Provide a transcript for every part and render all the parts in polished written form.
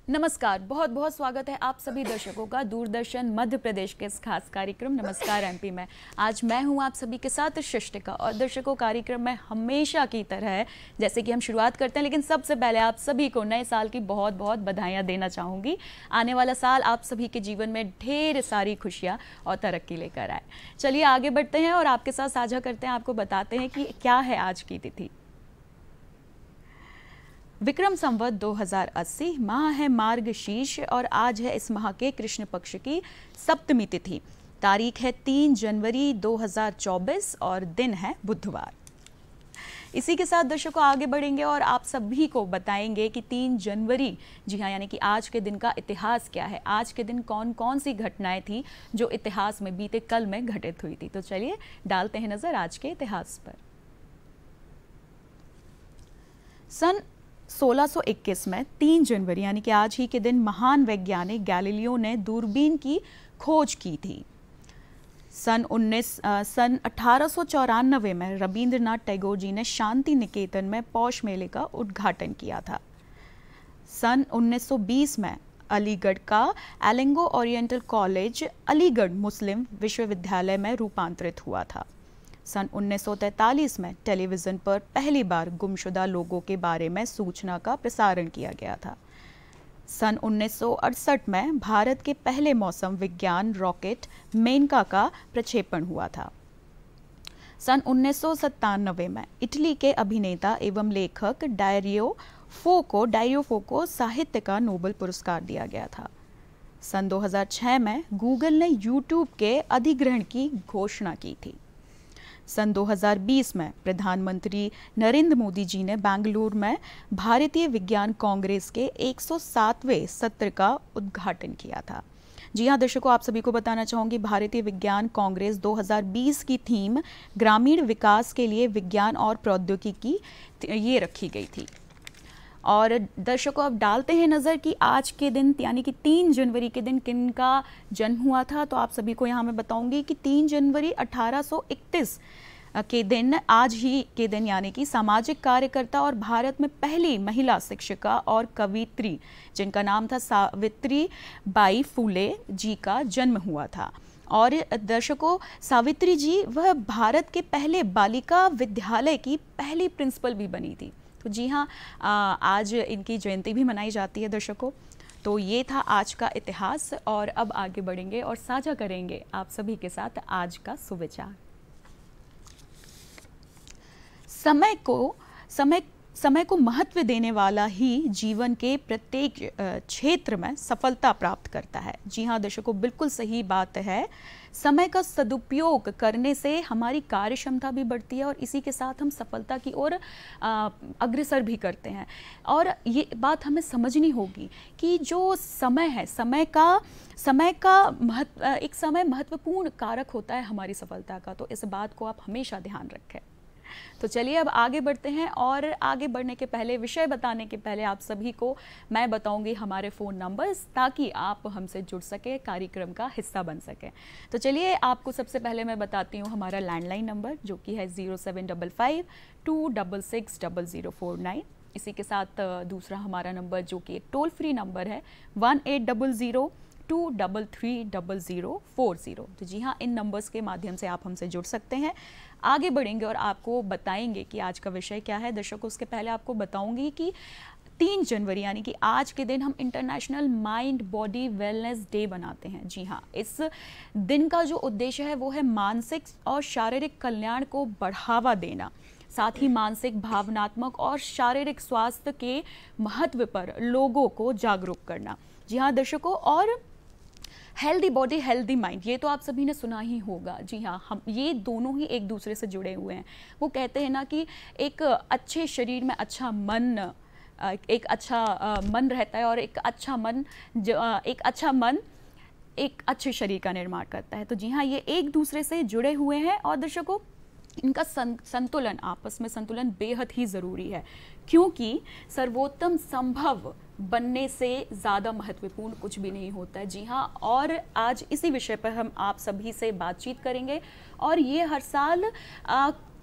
नमस्कार, बहुत बहुत स्वागत है आप सभी दर्शकों का दूरदर्शन मध्य प्रदेश के इस खास कार्यक्रम नमस्कार एमपी में। आज मैं हूं आप सभी के साथ सृष्टिका और दर्शकों कार्यक्रम में हमेशा की तरह है जैसे कि हम शुरुआत करते हैं, लेकिन सबसे पहले आप सभी को नए साल की बहुत बहुत बधाइयां देना चाहूँगी। आने वाला साल आप सभी के जीवन में ढेर सारी खुशियाँ और तरक्की लेकर आए। चलिए आगे बढ़ते हैं और आपके साथ साझा करते हैं, आपको बताते हैं कि क्या है आज की तिथि। विक्रम संवत 2080, माह है मार्गशीर्ष और आज है इस माह के कृष्ण पक्ष की सप्तमी तिथि। तारीख है 3 जनवरी 2024 और दिन है बुधवार। इसी के साथ दर्शकों आगे बढ़ेंगे और आप सभी को बताएंगे कि 3 जनवरी जी हाँ यानी कि आज के दिन का इतिहास क्या है। आज के दिन कौन कौन सी घटनाएं थी जो इतिहास में बीते कल में घटित हुई थी। तो चलिए डालते हैं नजर आज के इतिहास पर। सन 1621 में 3 जनवरी यानी कि आज ही के दिन महान वैज्ञानिक गैलीलियो ने दूरबीन की खोज की थी। सन 1894 में रविंद्रनाथ टैगोर जी ने शांति निकेतन में पौष मेले का उद्घाटन किया था। सन 1920 में अलीगढ़ का एलिंगो ओरिएंटल कॉलेज अलीगढ़ मुस्लिम विश्वविद्यालय में रूपांतरित हुआ था। सन 1943 में टेलीविज़न पर पहली बार गुमशुदा लोगों के बारे में सूचना का प्रसारण किया गया था। सन 1968 में भारत के पहले मौसम विज्ञान रॉकेट मेनका का प्रक्षेपण हुआ था। सन 1997 में इटली के अभिनेता एवं लेखक डायरियो फो को साहित्य का नोबेल पुरस्कार दिया गया था। सन 2006 में गूगल ने यूट्यूब के अधिग्रहण की घोषणा की थी। सन 2020 में प्रधानमंत्री नरेंद्र मोदी जी ने बेंगलुरु में भारतीय विज्ञान कांग्रेस के 107वें सत्र का उद्घाटन किया था। जी हाँ दर्शकों, आप सभी को बताना चाहूँगी भारतीय विज्ञान कांग्रेस 2020 की थीम ग्रामीण विकास के लिए विज्ञान और प्रौद्योगिकी ये रखी गई थी। और दर्शकों अब डालते हैं नज़र कि आज के दिन यानी कि 3 जनवरी के दिन किन का जन्म हुआ था। तो आप सभी को यहाँ मैं बताऊंगी कि 3 जनवरी 1831 के दिन आज ही के दिन यानी कि सामाजिक कार्यकर्ता और भारत में पहली महिला शिक्षिका और कवित्री जिनका नाम था सावित्री बाई फुले जी का जन्म हुआ था। और दर्शकों सावित्री जी वह भारत के पहले बालिका विद्यालय की पहली प्रिंसिपल भी बनी थी। तो जी हाँ आज इनकी जयंती भी मनाई जाती है दर्शकों। तो ये था आज का इतिहास और अब आगे बढ़ेंगे और साझा करेंगे आप सभी के साथ आज का सुविचार। समय को महत्व देने वाला ही जीवन के प्रत्येक क्षेत्र में सफलता प्राप्त करता है। जी हाँ दर्शकों, बिल्कुल सही बात है। समय का सदुपयोग करने से हमारी कार्य क्षमता भी बढ़ती है और इसी के साथ हम सफलता की ओर अग्रसर भी करते हैं। और ये बात हमें समझनी होगी कि जो समय है एक समय महत्वपूर्ण कारक होता है हमारी सफलता का। तो इस बात को आप हमेशा ध्यान रखें। तो चलिए अब आगे बढ़ते हैं और आगे बढ़ने के पहले विषय बताने के पहले आप सभी को मैं बताऊंगी हमारे फ़ोन नंबर्स ताकि आप हमसे जुड़ सके, कार्यक्रम का हिस्सा बन सके। तो चलिए आपको सबसे पहले मैं बताती हूँ हमारा लैंडलाइन नंबर जो कि है 0755-266-0049। इसी के साथ दूसरा हमारा नंबर जो कि एक टोल फ्री नंबर है 1800-233-0040। तो जी हाँ, इन नंबर्स के माध्यम से आप हमसे जुड़ सकते हैं। आगे बढ़ेंगे और आपको बताएंगे कि आज का विषय क्या है। दर्शकों उसके पहले आपको बताऊंगी कि 3 जनवरी यानी कि आज के दिन हम international mind body wellness day बनाते हैं। जी हाँ, इस दिन का जो उद्देश्य है वो है मानसिक और शारीरिक कल्याण को बढ़ावा देना, साथ ही मानसिक, भावनात्मक और शारीरिक स्वास्थ्य के महत्व पर लोगों को जागरूक करना। जी हाँ दर्शकों, और हेल्दी बॉडी हेल्दी माइंड ये तो आप सभी ने सुना ही होगा। जी हाँ, हम ये दोनों ही एक दूसरे से जुड़े हुए हैं। वो कहते हैं ना कि एक अच्छे शरीर में अच्छा मन रहता है और एक अच्छा मन एक अच्छे शरीर का निर्माण करता है। तो जी हाँ, ये एक दूसरे से जुड़े हुए हैं और दर्शकों इनका संतुलन, आपस में संतुलन बेहद ही ज़रूरी है क्योंकि सर्वोत्तम संभव बनने से ज़्यादा महत्वपूर्ण कुछ भी नहीं होता है। जी हाँ, और आज इसी विषय पर हम आप सभी से बातचीत करेंगे और ये हर साल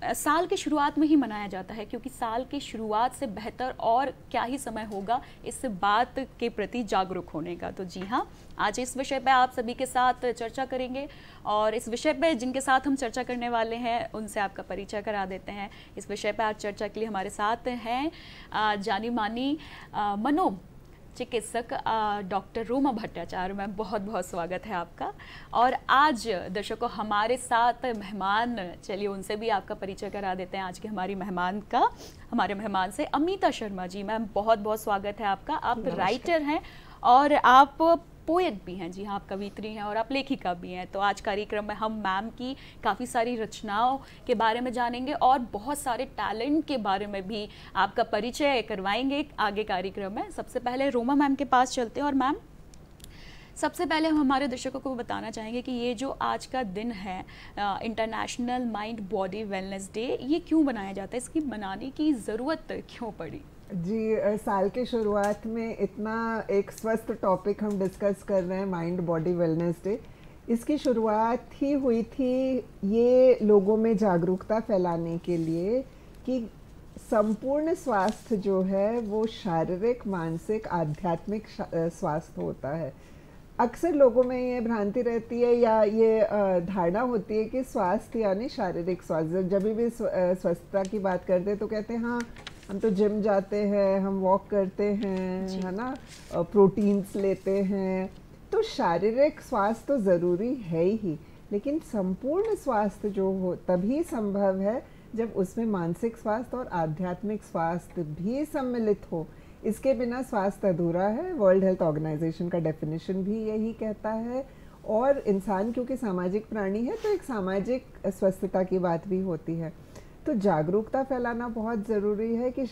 साल की शुरुआत में ही मनाया जाता है, क्योंकि साल की शुरुआत से बेहतर और क्या ही समय होगा इस बात के प्रति जागरूक होने का। तो जी हाँ, आज इस विषय पे आप सभी के साथ चर्चा करेंगे, और इस विषय पे जिनके साथ हम चर्चा करने वाले हैं उनसे आपका परिचय करा देते हैं। इस विषय पे आज चर्चा के लिए हमारे साथ हैं जानी मानी चिकित्सक डॉक्टर रोमा भट्टाचार्य। मैम, बहुत बहुत स्वागत है आपका। और आज दर्शकों हमारे साथ मेहमान, चलिए उनसे भी आपका परिचय करा देते हैं आज के हमारे मेहमान से अमिता शर्मा जी। मैम, बहुत बहुत स्वागत है आपका। आप राइटर हैं और आप पोएट भी हैं। जी हाँ, आप कवित्री हैं और आप लेखिका भी हैं। तो आज कार्यक्रम में हम मैम की काफ़ी सारी रचनाओं के बारे में जानेंगे और बहुत सारे टैलेंट के बारे में भी आपका परिचय करवाएंगे आगे कार्यक्रम में। सबसे पहले रोमा मैम के पास चलते हैं। और मैम, सबसे पहले हम हमारे दर्शकों को बताना चाहेंगे कि ये जो आज का दिन है international mind body wellness day, ये क्यों बनाया जाता है, इसकी मनाने की ज़रूरत क्यों पड़ी? जी, साल की शुरुआत में इतना एक स्वस्थ टॉपिक हम डिस्कस कर रहे हैं, माइंड बॉडी वेलनेस डे। इसकी शुरुआत ही हुई थी ये लोगों में जागरूकता फैलाने के लिए कि संपूर्ण स्वास्थ्य जो है वो शारीरिक, मानसिक, आध्यात्मिक स्वास्थ्य होता है। अक्सर लोगों में ये भ्रांति रहती है या ये धारणा होती है कि स्वास्थ्य यानी शारीरिक स्वास्थ्य। जब भी स्वस्थता की बात करते हैं तो कहते हैं हाँ, हम तो जिम जाते हैं, हम वॉक करते हैं, है ना, प्रोटीन्स लेते हैं, तो शारीरिक स्वास्थ्य तो ज़रूरी है ही, लेकिन संपूर्ण स्वास्थ्य जो हो तभी संभव है जब उसमें मानसिक स्वास्थ्य और आध्यात्मिक स्वास्थ्य भी सम्मिलित हो। इसके बिना स्वास्थ्य अधूरा है। वर्ल्ड हेल्थ ऑर्गेनाइजेशन का डेफिनेशन भी यही कहता है। और इंसान क्योंकि सामाजिक प्राणी है तो एक सामाजिक स्वस्थता की बात भी होती है। तो जागरूकता फैलाना बहुत ज़रूरी है कि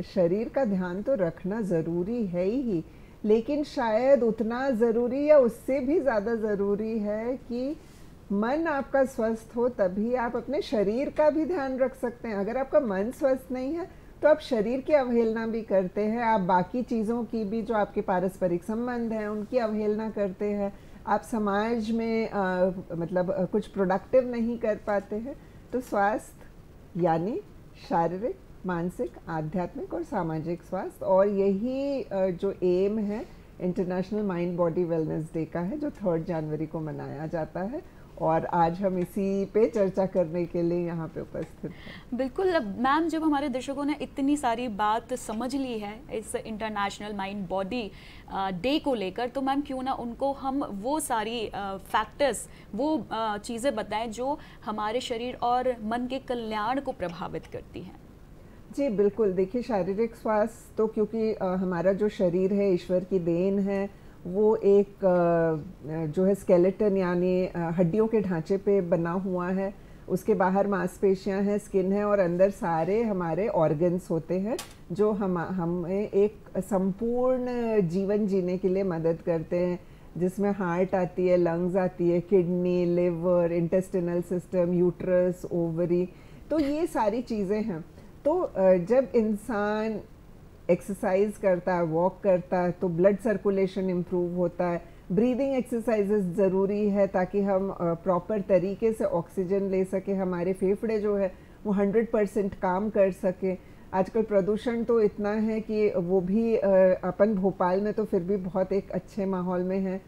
शरीर का ध्यान तो रखना ज़रूरी है ही, लेकिन शायद उतना ज़रूरी या उससे भी ज़्यादा ज़रूरी है कि मन आपका स्वस्थ हो, तभी आप अपने शरीर का भी ध्यान रख सकते हैं। अगर आपका मन स्वस्थ नहीं है तो आप शरीर की अवहेलना भी करते हैं, आप बाकी चीज़ों की भी जो आपके पारस्परिक संबंध हैं उनकी अवहेलना करते हैं, आप समाज में मतलब कुछ प्रोडक्टिव नहीं कर पाते हैं। तो स्वास्थ्य यानी शारीरिक, मानसिक, आध्यात्मिक और सामाजिक स्वास्थ्य, और यही जो एम है international mind body wellness day का है, जो 3 जनवरी को मनाया जाता है। और आज हम इसी पे चर्चा करने के लिए यहाँ पे उपस्थित हैं। बिल्कुल मैम, जब हमारे दर्शकों ने इतनी सारी बात समझ ली है इस इंटरनेशनल माइंड बॉडी डे को लेकर, तो मैम क्यों ना उनको हम वो सारी फैक्टर्स, वो चीज़ें बताएं जो हमारे शरीर और मन के कल्याण को प्रभावित करती हैं। जी बिल्कुल, देखिए शारीरिक स्वास्थ्य तो क्योंकि हमारा जो शरीर है ईश्वर की देन है, वो एक जो है स्केलेटन यानी हड्डियों के ढांचे पे बना हुआ है। उसके बाहर मांसपेशियां हैं, स्किन है, और अंदर सारे हमारे ऑर्गन्स होते हैं जो हमें एक संपूर्ण जीवन जीने के लिए मदद करते हैं, जिसमें हार्ट आती है, लंग्स आती है, kidney, liver, intestinal system, uterus, ovary, तो ये सारी चीज़ें हैं। तो जब इंसान एक्सरसाइज करता है, वॉक करता है, तो ब्लड सर्कुलेशन इम्प्रूव होता है। ब्रीदिंग एक्सरसाइजेस ज़रूरी है ताकि हम प्रॉपर तरीके से ऑक्सीजन ले सके, हमारे फेफड़े जो है वो 100% काम कर सके। आजकल प्रदूषण तो इतना है कि वो भी अपन भोपाल में तो फिर भी बहुत एक अच्छे माहौल में है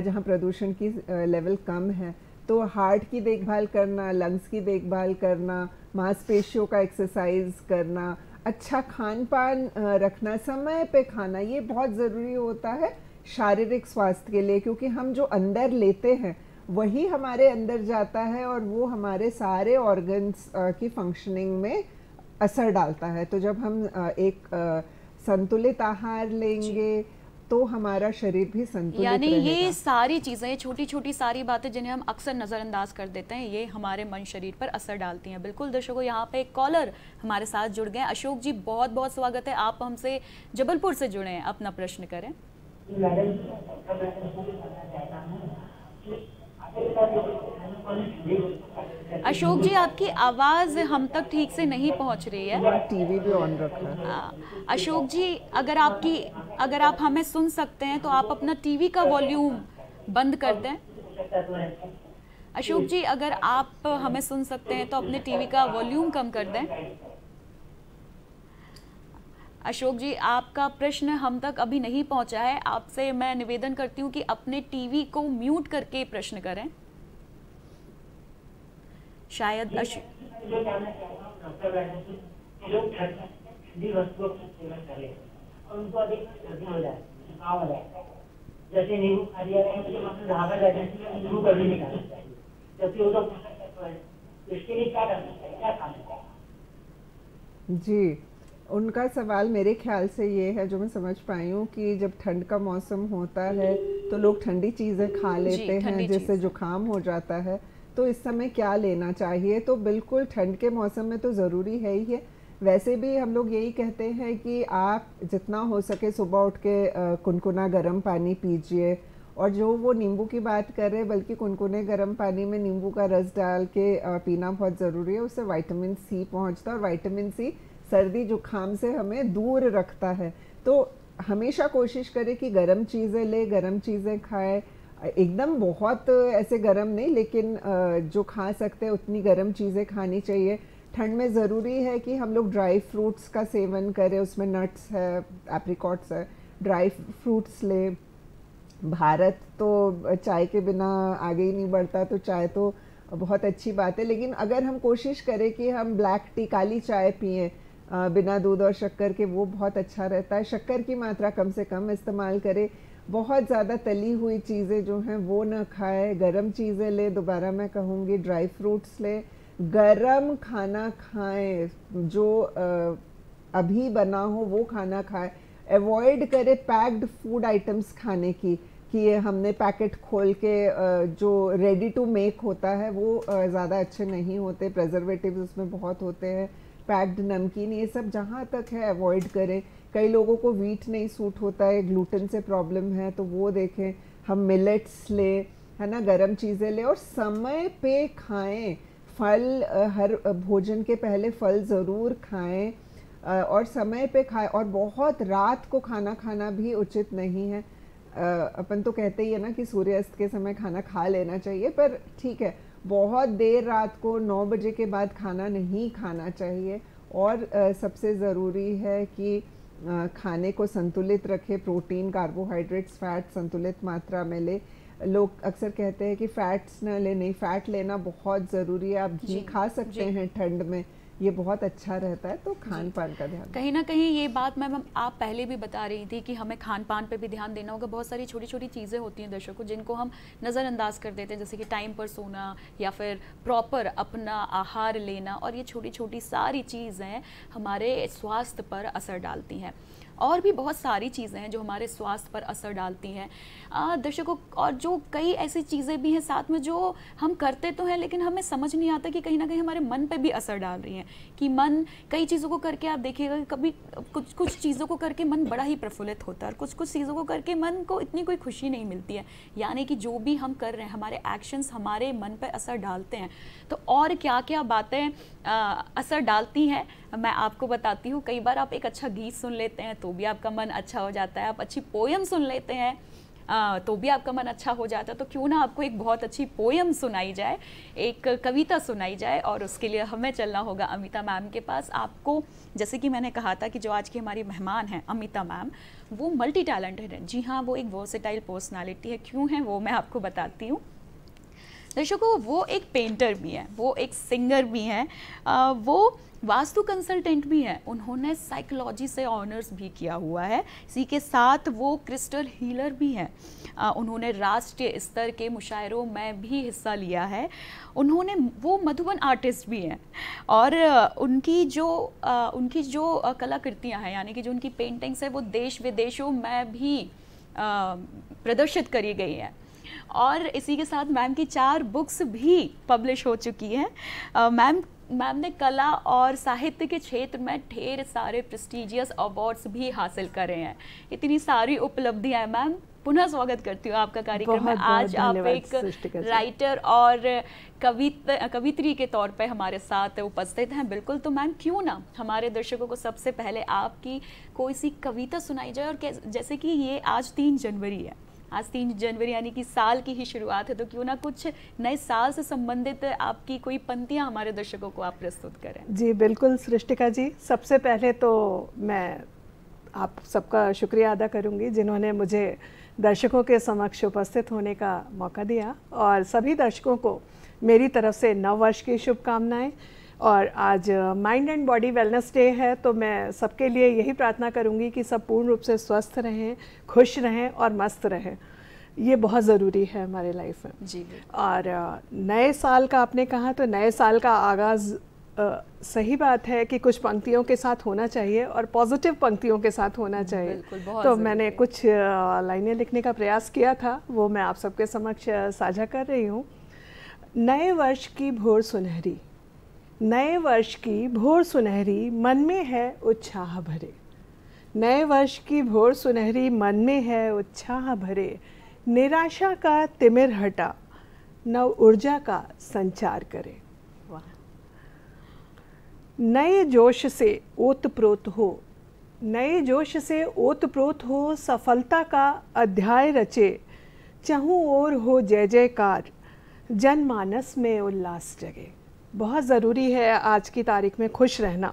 जहाँ प्रदूषण की लेवल कम है। तो हार्ट की देखभाल करना, लंग्स की देखभाल करना, मांसपेशियों का एक्सरसाइज करना, अच्छा खान पान रखना, समय पे खाना, ये बहुत ज़रूरी होता है शारीरिक स्वास्थ्य के लिए, क्योंकि हम जो अंदर लेते हैं वही हमारे अंदर जाता है और वो हमारे सारे ऑर्गन्स की फंक्शनिंग में असर डालता है। तो जब हम एक संतुलित आहार लेंगे तो हमारा शरीर भी संतुलित यानी रहेगा। ये सारी चीज़ें, ये छोटी छोटी सारी बातें जिन्हें हम अक्सर नज़रअंदाज कर देते हैं, ये हमारे मन शरीर पर असर डालती हैं। बिल्कुल दर्शकों, यहाँ पे एक कॉलर हमारे साथ जुड़ गए। अशोक जी, बहुत बहुत स्वागत है, आप हमसे जबलपुर से जुड़े हैं, अपना प्रश्न करें। अशोक जी, आपकी आवाज़ हम तक ठीक से नहीं पहुंच रही है। टीवी भी ऑन रखा है। अशोक जी, अगर आप हमें सुन सकते हैं तो आप अपना टीवी का वॉल्यूम बंद कर दें। अशोक जी, अगर आप हमें सुन सकते हैं तो अपने टीवी का वॉल्यूम कम कर दें। अशोक जी, आपका प्रश्न हम तक अभी नहीं पहुंचा है। आपसे मैं निवेदन करती हूं कि अपने टीवी को म्यूट करके प्रश्न करें। शायद जैसे नींबू खा लिया नींबू कभी नहीं खाना चाहिए, जबकि वो लोग इसके लिए क्या करना चाहिए, क्या खाना चाहिए? जी, उनका सवाल मेरे ख्याल से ये है, जो मैं समझ पाई हूँ, कि जब ठंड का मौसम होता है तो लोग ठंडी चीज़ें खा लेते हैं जिससे जुकाम हो जाता है, तो इस समय क्या लेना चाहिए? तो बिल्कुल ठंड के मौसम में तो ज़रूरी है ही है। वैसे भी हम लोग यही कहते हैं कि आप जितना हो सके सुबह उठ के कुनकुना गर्म पानी पीजिए, और जो वो नींबू की बात कर रहे हैं, बल्कि कुनकुने गर्म पानी में नींबू का रस डाल के पीना बहुत ज़रूरी है। उससे विटामिन सी पहुंचता है, और विटामिन सी सर्दी जुकाम से हमें दूर रखता है। तो हमेशा कोशिश करें कि गर्म चीज़ें ले, गर्म चीज़ें खाएं, एकदम बहुत ऐसे गर्म नहीं, लेकिन जो खा सकते हैं उतनी गर्म चीज़ें खानी चाहिए। ठंड में ज़रूरी है कि हम लोग ड्राई फ्रूट्स का सेवन करें, उसमें नट्स है, एप्रिकॉट्स है, ड्राई फ्रूट्स ले। भारत तो चाय के बिना आगे ही नहीं बढ़ता, तो चाय तो बहुत अच्छी बात है, लेकिन अगर हम कोशिश करें कि हम ब्लैक टी, काली चाय पिएं बिना दूध और शक्कर के, वो बहुत अच्छा रहता है। शक्कर की मात्रा कम से कम इस्तेमाल करें, बहुत ज़्यादा तली हुई चीज़ें जो हैं वो ना खाएं, गरम चीज़ें ले, दोबारा मैं कहूँगी ड्राई फ्रूट्स ले, गरम खाना खाएं, जो अभी बना हो वो खाना खाएं। अवॉइड करें पैक्ड फूड आइटम्स खाने की, कि ये हमने पैकेट खोल के जो रेडी टू मेक होता है वो ज़्यादा अच्छे नहीं होते, प्रेजर्वेटिव्स उसमें बहुत होते हैं, पैक्ड नमकीन, ये सब जहाँ तक है अवॉइड करें। कई लोगों को व्हीट नहीं सूट होता है, ग्लूटेन से प्रॉब्लम है, तो वो देखें। हम मिलेट्स ले, है ना, गरम चीज़ें ले, और समय पे खाएं। फल, हर भोजन के पहले फल ज़रूर खाएं, और समय पे खाएं। और बहुत रात को खाना खाना भी उचित नहीं है। अपन तो कहते ही है ना कि सूर्यास्त के समय खाना खा लेना चाहिए, पर ठीक है, बहुत देर रात को 9 बजे के बाद खाना नहीं खाना चाहिए। और सबसे ज़रूरी है कि खाने को संतुलित रखें, प्रोटीन, कार्बोहाइड्रेट्स, फैट संतुलित मात्रा में ले। लोग अक्सर कहते हैं कि फैट्स ना ले, नहीं, फैट लेना बहुत ज़रूरी है। आप घी खा सकते हैं ठंड में, ये बहुत अच्छा रहता है। तो खान पान का ध्यान, कहीं ना कहीं ये बात मैम आप पहले भी बता रही थी कि हमें खान पान पे भी ध्यान देना होगा। बहुत सारी छोटी छोटी चीज़ें होती हैं दर्शकों जिनको हम नज़रअंदाज कर देते हैं, जैसे कि टाइम पर सोना या फिर प्रॉपर अपना आहार लेना, और ये छोटी छोटी सारी चीज़ें हमारे स्वास्थ्य पर असर डालती हैं। और भी बहुत सारी चीज़ें हैं जो हमारे स्वास्थ्य पर असर डालती हैं दर्शकों। और जो कई ऐसी चीज़ें भी हैं साथ में जो हम करते तो हैं, लेकिन हमें समझ नहीं आता कि कहीं ना कहीं हमारे मन पे भी असर डाल रही हैं। कि मन कई चीज़ों को करके, आप देखिएगा कभी कुछ चीज़ों को करके मन बड़ा ही प्रफुल्लित होता है, और कुछ चीज़ों को करके मन को इतनी कोई खुशी नहीं मिलती है। यानी कि जो भी हम कर रहे हैं, हमारे एक्शंस हमारे मन पर असर डालते हैं। तो और क्या क्या बातें असर डालती हैं मैं आपको बताती हूँ। कई बार आप एक अच्छा गीत सुन लेते हैं तो भी आपका मन अच्छा हो जाता है, आप अच्छी पोयम सुन लेते हैं तो भी आपका मन अच्छा हो जाता है। तो क्यों ना आपको एक बहुत अच्छी पोयम सुनाई जाए, एक कविता सुनाई जाए, और उसके लिए हमें चलना होगा अमिता मैम के पास। आपको जैसे कि मैंने कहा था कि जो आज की हमारी मेहमान हैं अमिता मैम, वो मल्टी टैलेंटेड है। जी हाँ, वो एक वर्सेटाइल पर्सनालिटी है। क्यों है वो मैं आपको बताती हूँ दर्शकों। वो एक पेंटर भी हैं, वो एक सिंगर भी हैं, वो वास्तु कंसल्टेंट भी हैं, उन्होंने साइकोलॉजी से ऑनर्स भी किया हुआ है। इसी के साथ वो क्रिस्टल हीलर भी हैं। उन्होंने राष्ट्रीय स्तर के मुशायरों में भी हिस्सा लिया है। वो मधुबन आर्टिस्ट भी हैं, और उनकी जो कलाकृतियाँ हैं, यानी कि जो उनकी पेंटिंग्स है, वो देश विदेशों में भी प्रदर्शित करी गई हैं। और इसी के साथ मैम की 4 बुक्स भी पब्लिश हो चुकी हैं। मैम ने कला और साहित्य के क्षेत्र में ढेर सारे प्रेस्टिजियस अवार्ड्स भी हासिल करे हैं। इतनी सारी उपलब्धियां हैं मैम। पुनः स्वागत करती हूँ आपका कार्यक्रम में। आज आप एक राइटर और कवित्री के तौर पे हमारे साथ उपस्थित हैं। बिल्कुल, तो मैम क्यों ना हमारे दर्शकों को सबसे पहले आपकी कोई सी कविता सुनाई जाए। और जैसे कि ये आज 3 जनवरी है, आज 3 जनवरी यानी कि साल की ही शुरुआत है, तो क्यों ना कुछ नए साल से संबंधित आपकी कोई पंक्तियां हमारे दर्शकों को आप प्रस्तुत करें। जी बिल्कुल सृष्टिका जी, सबसे पहले तो मैं आप सबका शुक्रिया अदा करूंगी जिन्होंने मुझे दर्शकों के समक्ष उपस्थित होने का मौका दिया, और सभी दर्शकों को मेरी तरफ से नव वर्ष की शुभकामनाएं। और आज mind and body wellness day है, तो मैं सबके लिए यही प्रार्थना करूंगी कि सब पूर्ण रूप से स्वस्थ रहें, खुश रहें और मस्त रहें। ये बहुत ज़रूरी है हमारे लाइफ में जी। और नए साल का आपने कहा, तो नए साल का आगाज़ सही बात है कि कुछ पंक्तियों के साथ होना चाहिए और पॉजिटिव पंक्तियों के साथ होना चाहिए। तो मैंने कुछ लाइनें लिखने का प्रयास किया था, वो मैं आप सबके समक्ष साझा कर रही हूँ। नए वर्ष की भोर सुनहरी, नए वर्ष की भोर सुनहरी, मन में है उत्साह भरे। नए वर्ष की भोर सुनहरी, मन में है उत्साह भरे। निराशा का तिमिर हटा, नव ऊर्जा का संचार करे। वाह। नए जोश से ओतप्रोत हो, नए जोश से ओतप्रोत हो, सफलता का अध्याय रचे। चहु ओर हो जय जयकार, जनमानस में उल्लास जगे। बहुत ज़रूरी है आज की तारीख में खुश रहना।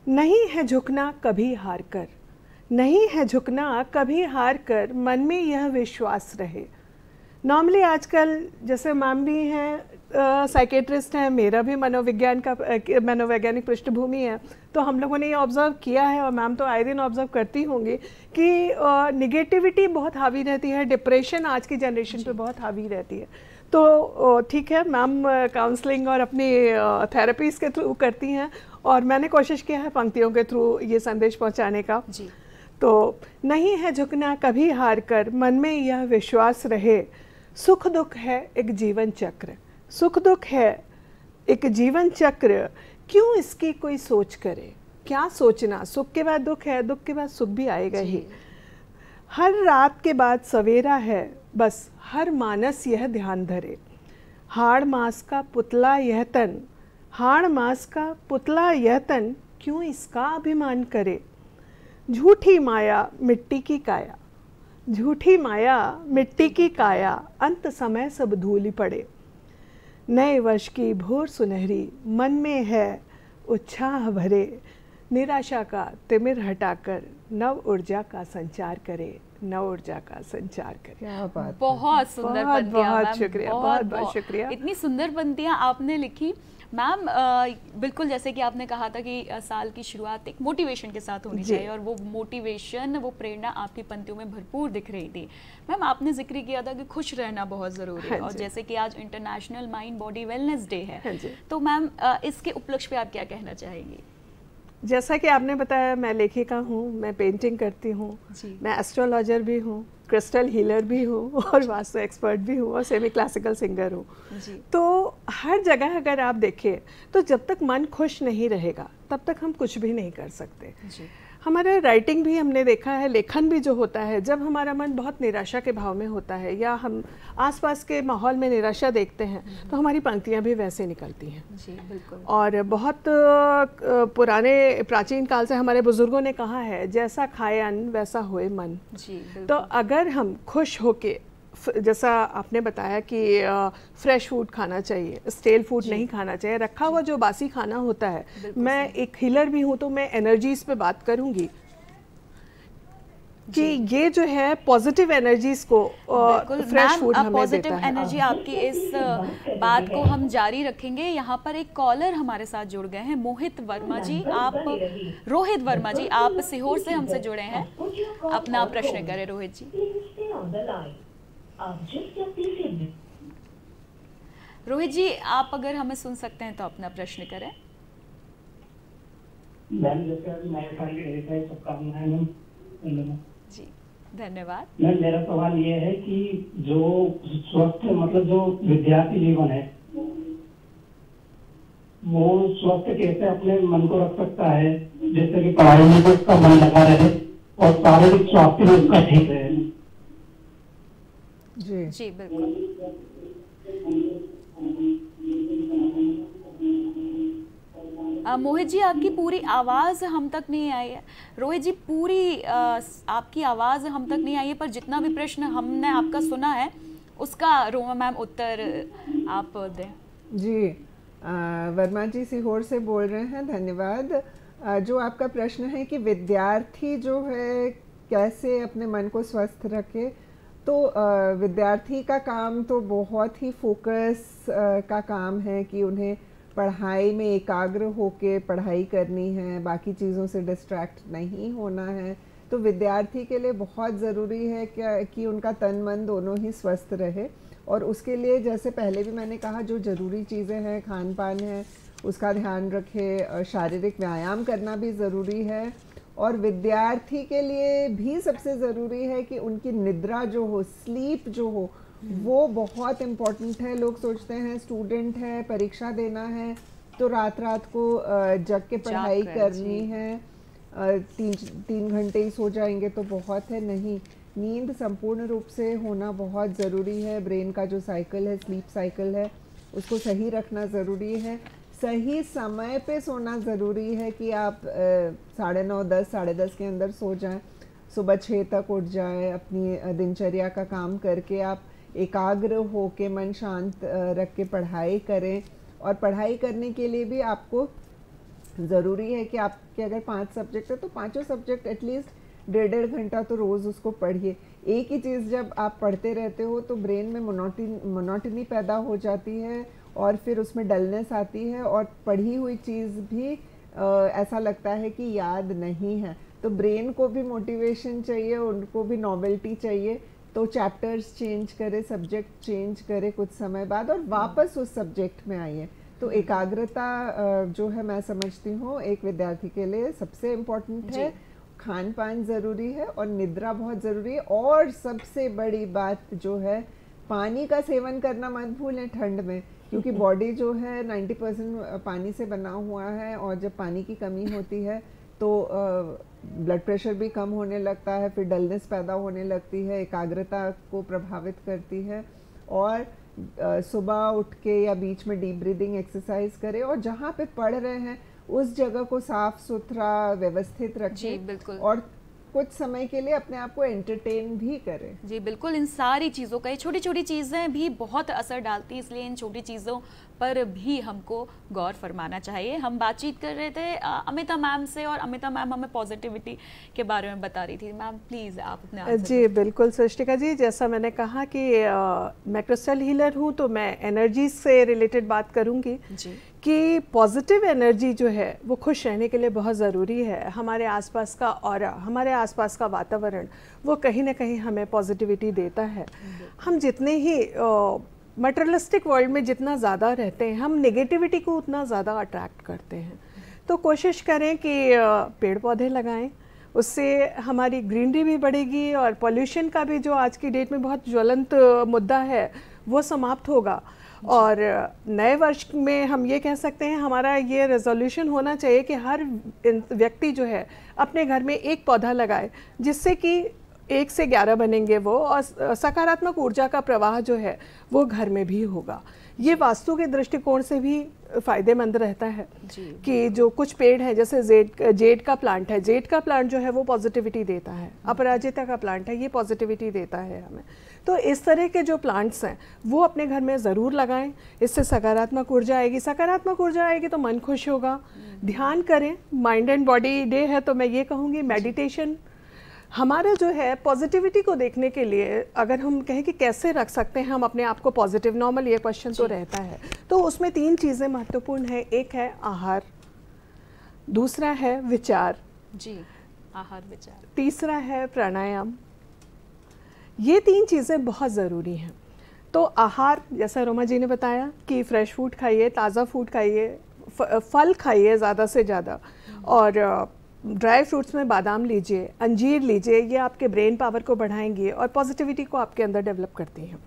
नहीं है झुकना कभी हार कर, नहीं है झुकना कभी हार कर, मन में यह विश्वास रहे। नॉर्मली आजकल जैसे मैम भी हैं साइकेट्रिस्ट हैं, मेरा भी मनोवैज्ञानिक पृष्ठभूमि है, तो हम लोगों ने ये ऑब्ज़र्व किया है और मैम तो आए दिन ऑब्ज़र्व करती होंगी कि निगेटिविटी बहुत हावी रहती है, डिप्रेशन आज की जनरेशन पे बहुत हावी रहती है। तो ठीक है, मैम काउंसलिंग और अपनी थेरेपीज़ के थ्रू करती हैं, और मैंने कोशिश किया है पंक्तियों के थ्रू ये संदेश पहुंचाने का जी। तो नहीं है झुकना कभी हार कर, मन में यह विश्वास रहे। सुख दुख है एक जीवन चक्र, सुख दुख है एक जीवन चक्र, क्यों इसकी कोई सोच करे। क्या सोचना, सुख के बाद दुख है, दुख के बाद सुख भी आएगा ही। हर रात के बाद सवेरा है, बस हर मानस यह ध्यान धरे। हाड़ मास का पुतला यह तन, हाड़ मास का पुतला यह तन, क्यों इसका अभिमान करे। झूठी माया मिट्टी की काया, झूठी माया मिट्टी की काया, अंत समय सब धूल पड़े। नए वर्ष की भोर सुनहरी, मन में है उत्साह भरे। निराशा का तिमिर हटाकर, नव ऊर्जा का संचार करे, नव ऊर्जा का संचार करे। क्या बात, बहुत सुंदर पंक्तियां। बहुत शुक्रिया, बहुत शुक्रिया। इतनी सुंदर पंक्तियां आपने लिखी मैम। बिल्कुल जैसे कि आपने कहा था कि साल की शुरुआत एक मोटिवेशन के साथ होनी चाहिए, और वो मोटिवेशन, वो प्रेरणा आपकी पंक्तियों में भरपूर दिख रही थी। मैम आपने जिक्र किया था कि खुश रहना बहुत ज़रूरी है, और जैसे कि आज international mind body wellness day है, तो मैम इसके उपलक्ष्य पे आप क्या कहना चाहेंगी। जैसा कि आपने बताया, मैं लेखिका हूँ, मैं पेंटिंग करती हूँ, मैं एस्ट्रोलॉजर भी हूँ, क्रिस्टल हीलर भी हूँ और वास्तु एक्सपर्ट भी हूँ और सेमी क्लासिकल सिंगर हूँ। तो हर जगह अगर आप देखें तो जब तक मन खुश नहीं रहेगा तब तक हम कुछ भी नहीं कर सकते। हमारे राइटिंग भी हमने देखा है, लेखन भी जो होता है, जब हमारा मन बहुत निराशा के भाव में होता है या हम आसपास के माहौल में निराशा देखते हैं तो हमारी पंक्तियां भी वैसे निकलती हैं। जी बिल्कुल। और बहुत पुराने प्राचीन काल से हमारे बुजुर्गों ने कहा है, जैसा खाए अन्न वैसा होए मन। जी तो अगर हम खुश होके, जैसा आपने बताया कि फ्रेश फूड खाना चाहिए, स्टेल फूड नहीं खाना चाहिए, रखा हुआ जो बासी खाना होता है। मैं एक हीलर भी हूँ तो मैं एनर्जीज पे बात करूँगी कि ये जो है पॉजिटिव एनर्जीज को फ्रेश फूड हमें पॉजिटिव देता है। एनर्जी आपकी इस बात को हम जारी रखेंगे। यहाँ पर एक कॉलर हमारे साथ जुड़ गए हैं, मोहित वर्मा जी। आप रोहित वर्मा जी, आप सीहोर से हमसे जुड़े हैं, अपना प्रश्न करें रोहित जी। रोहित जी, आप अगर हमें सुन सकते हैं तो अपना प्रश्न करें। जी धन्यवाद। मैम मेरा सवाल ये है कि जो स्वस्थ मतलब जो विद्यार्थी जीवन है वो स्वस्थ कैसे अपने मन को रख सकता है, जैसे कि पढ़ाई में भी उसका मन लगा रहे और शारीरिक स्वास्थ्य भी उसका ठीक रहे। जी जी बिल्कुल। मोहित जी, आपकी पूरी आवाज़ हम तक नहीं आई है। रोहित जी, पूरी आपकी आवाज़ हम तक नहीं आई है, पर जितना भी प्रश्न हमने आपका सुना है उसका रोमा मैम उत्तर आप दें। जी, वर्मा जी सीहोर से बोल रहे हैं, धन्यवाद। जो आपका प्रश्न है कि विद्यार्थी जो है कैसे अपने मन को स्वस्थ रखे, तो विद्यार्थी का काम तो बहुत ही फोकस का काम है कि उन्हें पढ़ाई में एकाग्र होके पढ़ाई करनी है, बाकी चीज़ों से डिस्ट्रैक्ट नहीं होना है। तो विद्यार्थी के लिए बहुत ज़रूरी है कि उनका तन मन दोनों ही स्वस्थ रहे, और उसके लिए जैसे पहले भी मैंने कहा, जो ज़रूरी चीज़ें हैं, खान पान है उसका ध्यान रखें, शारीरिक व्यायाम करना भी ज़रूरी है, और विद्यार्थी के लिए भी सबसे ज़रूरी है कि उनकी निद्रा जो हो, स्लीप जो हो, वो बहुत इम्पॉर्टेंट है। लोग सोचते हैं स्टूडेंट है, परीक्षा देना है तो रात रात को जग के पढ़ाई करनी है, 3 घंटे ही सो जाएंगे तो बहुत है। नहीं, नींद संपूर्ण रूप से होना बहुत ज़रूरी है। ब्रेन का जो साइकिल है, स्लीप साइकिल है, उसको सही रखना ज़रूरी है। सही समय पे सोना ज़रूरी है कि आप 9:30, 10, 10:30 के अंदर सो जाएं, सुबह 6 तक उठ जाएं, अपनी दिनचर्या का काम करके आप एकाग्र हो के मन शांत रख के पढ़ाई करें। और पढ़ाई करने के लिए भी आपको ज़रूरी है कि आपके अगर 5 सब्जेक्ट है तो 5 सब्जेक्ट एटलीस्ट 1.5 घंटा तो रोज़ उसको पढ़िए। एक ही चीज़ जब आप पढ़ते रहते हो तो ब्रेन में मोनोटनी पैदा हो जाती है, और फिर उसमें डलनेस आती है, और पढ़ी हुई चीज़ भी ऐसा लगता है कि याद नहीं है। तो ब्रेन को भी मोटिवेशन चाहिए, उनको भी नॉवेल्टी चाहिए, तो चैप्टर्स चेंज करे, सब्जेक्ट चेंज करे कुछ समय बाद, और वापस उस सब्जेक्ट में आइए। तो एकाग्रता जो है मैं समझती हूँ एक विद्यार्थी के लिए सबसे इम्पोर्टेंट है। खान पान ज़रूरी है और निद्रा बहुत ज़रूरी है, और सबसे बड़ी बात जो है पानी का सेवन करना मत भूलें ठंड में, क्योंकि बॉडी जो है 90% पानी से बना हुआ है, और जब पानी की कमी होती है तो ब्लड प्रेशर भी कम होने लगता है, फिर डलनेस पैदा होने लगती है, एकाग्रता को प्रभावित करती है। और सुबह उठ के या बीच में डीप ब्रीदिंग एक्सरसाइज करें, और जहाँ पे पढ़ रहे हैं उस जगह को साफ सुथरा व्यवस्थित रखें। बिल्कुल। और कुछ समय के लिए अपने आप को एंटरटेन भी करें। जी बिल्कुल, इन सारी चीज़ों का, ये छोटी छोटी चीज़ें भी बहुत असर डालती हैं, इसलिए इन छोटी चीज़ों पर भी हमको गौर फरमाना चाहिए। हम बातचीत कर रहे थे अमिता मैम से, और अमिता मैम हमें पॉजिटिविटी के बारे में बता रही थी। मैम प्लीज़ आप अपने जी बिल्कुल सृष्टिका जी, जैसा मैंने कहा कि मैं क्रिस्टल हीलर हूँ, तो मैं एनर्जी से रिलेटेड बात करूँगी कि पॉजिटिव एनर्जी जो है वो खुश रहने के लिए बहुत ज़रूरी है। हमारे आसपास का ऑरा, हमारे आसपास का वातावरण, वो कहीं ना कहीं हमें पॉजिटिविटी देता है। हम जितने ही मटेरियलिस्टिक वर्ल्ड में जितना ज़्यादा रहते हैं, हम नेगेटिविटी को उतना ज़्यादा अट्रैक्ट करते हैं। तो कोशिश करें कि पेड़ पौधे लगाएं, उससे हमारी ग्रीनरी भी बढ़ेगी, और पॉल्यूशन का भी जो आज की डेट में बहुत ज्वलंत मुद्दा है वो समाप्त होगा। और नए वर्ष में हम ये कह सकते हैं, हमारा ये रेजोल्यूशन होना चाहिए कि हर व्यक्ति जो है अपने घर में एक पौधा लगाए, जिससे कि 1 से 11 बनेंगे वो, और सकारात्मक ऊर्जा का प्रवाह जो है वो घर में भी होगा। ये वास्तु के दृष्टिकोण से भी फ़ायदेमंद रहता है कि जो कुछ पेड़ हैं, जैसे जेड का प्लांट है, जेड का प्लांट जो है वो पॉजिटिविटी देता है, अपराजिता का प्लांट है, ये पॉजिटिविटी देता है हमें। तो इस तरह के जो प्लांट्स हैं वो अपने घर में ज़रूर लगाएं, इससे सकारात्मक ऊर्जा आएगी। सकारात्मक ऊर्जा आएगी तो मन खुश होगा। ध्यान करें, माइंड एंड बॉडी डे है तो मैं ये कहूँगी मेडिटेशन हमारा जो है पॉजिटिविटी को देखने के लिए, अगर हम कहें कि कैसे रख सकते हैं हम अपने आप को पॉजिटिव, नॉर्मल ये क्वेश्चन तो रहता है, तो उसमें 3 चीज़ें महत्वपूर्ण है। एक है आहार, दूसरा है विचार, आहार विचार, तीसरा है प्राणायाम। ये 3 चीज़ें बहुत ज़रूरी हैं। तो आहार, जैसा रोमा जी ने बताया कि फ्रेश फूड खाइए, ताज़ा फूड खाइए, फल खाइए ज़्यादा से ज़्यादा, और ड्राई फ्रूट्स में बादाम लीजिए, अंजीर लीजिए, ये आपके ब्रेन पावर को बढ़ाएंगे और पॉजिटिविटी को आपके अंदर डेवलप करती हैं।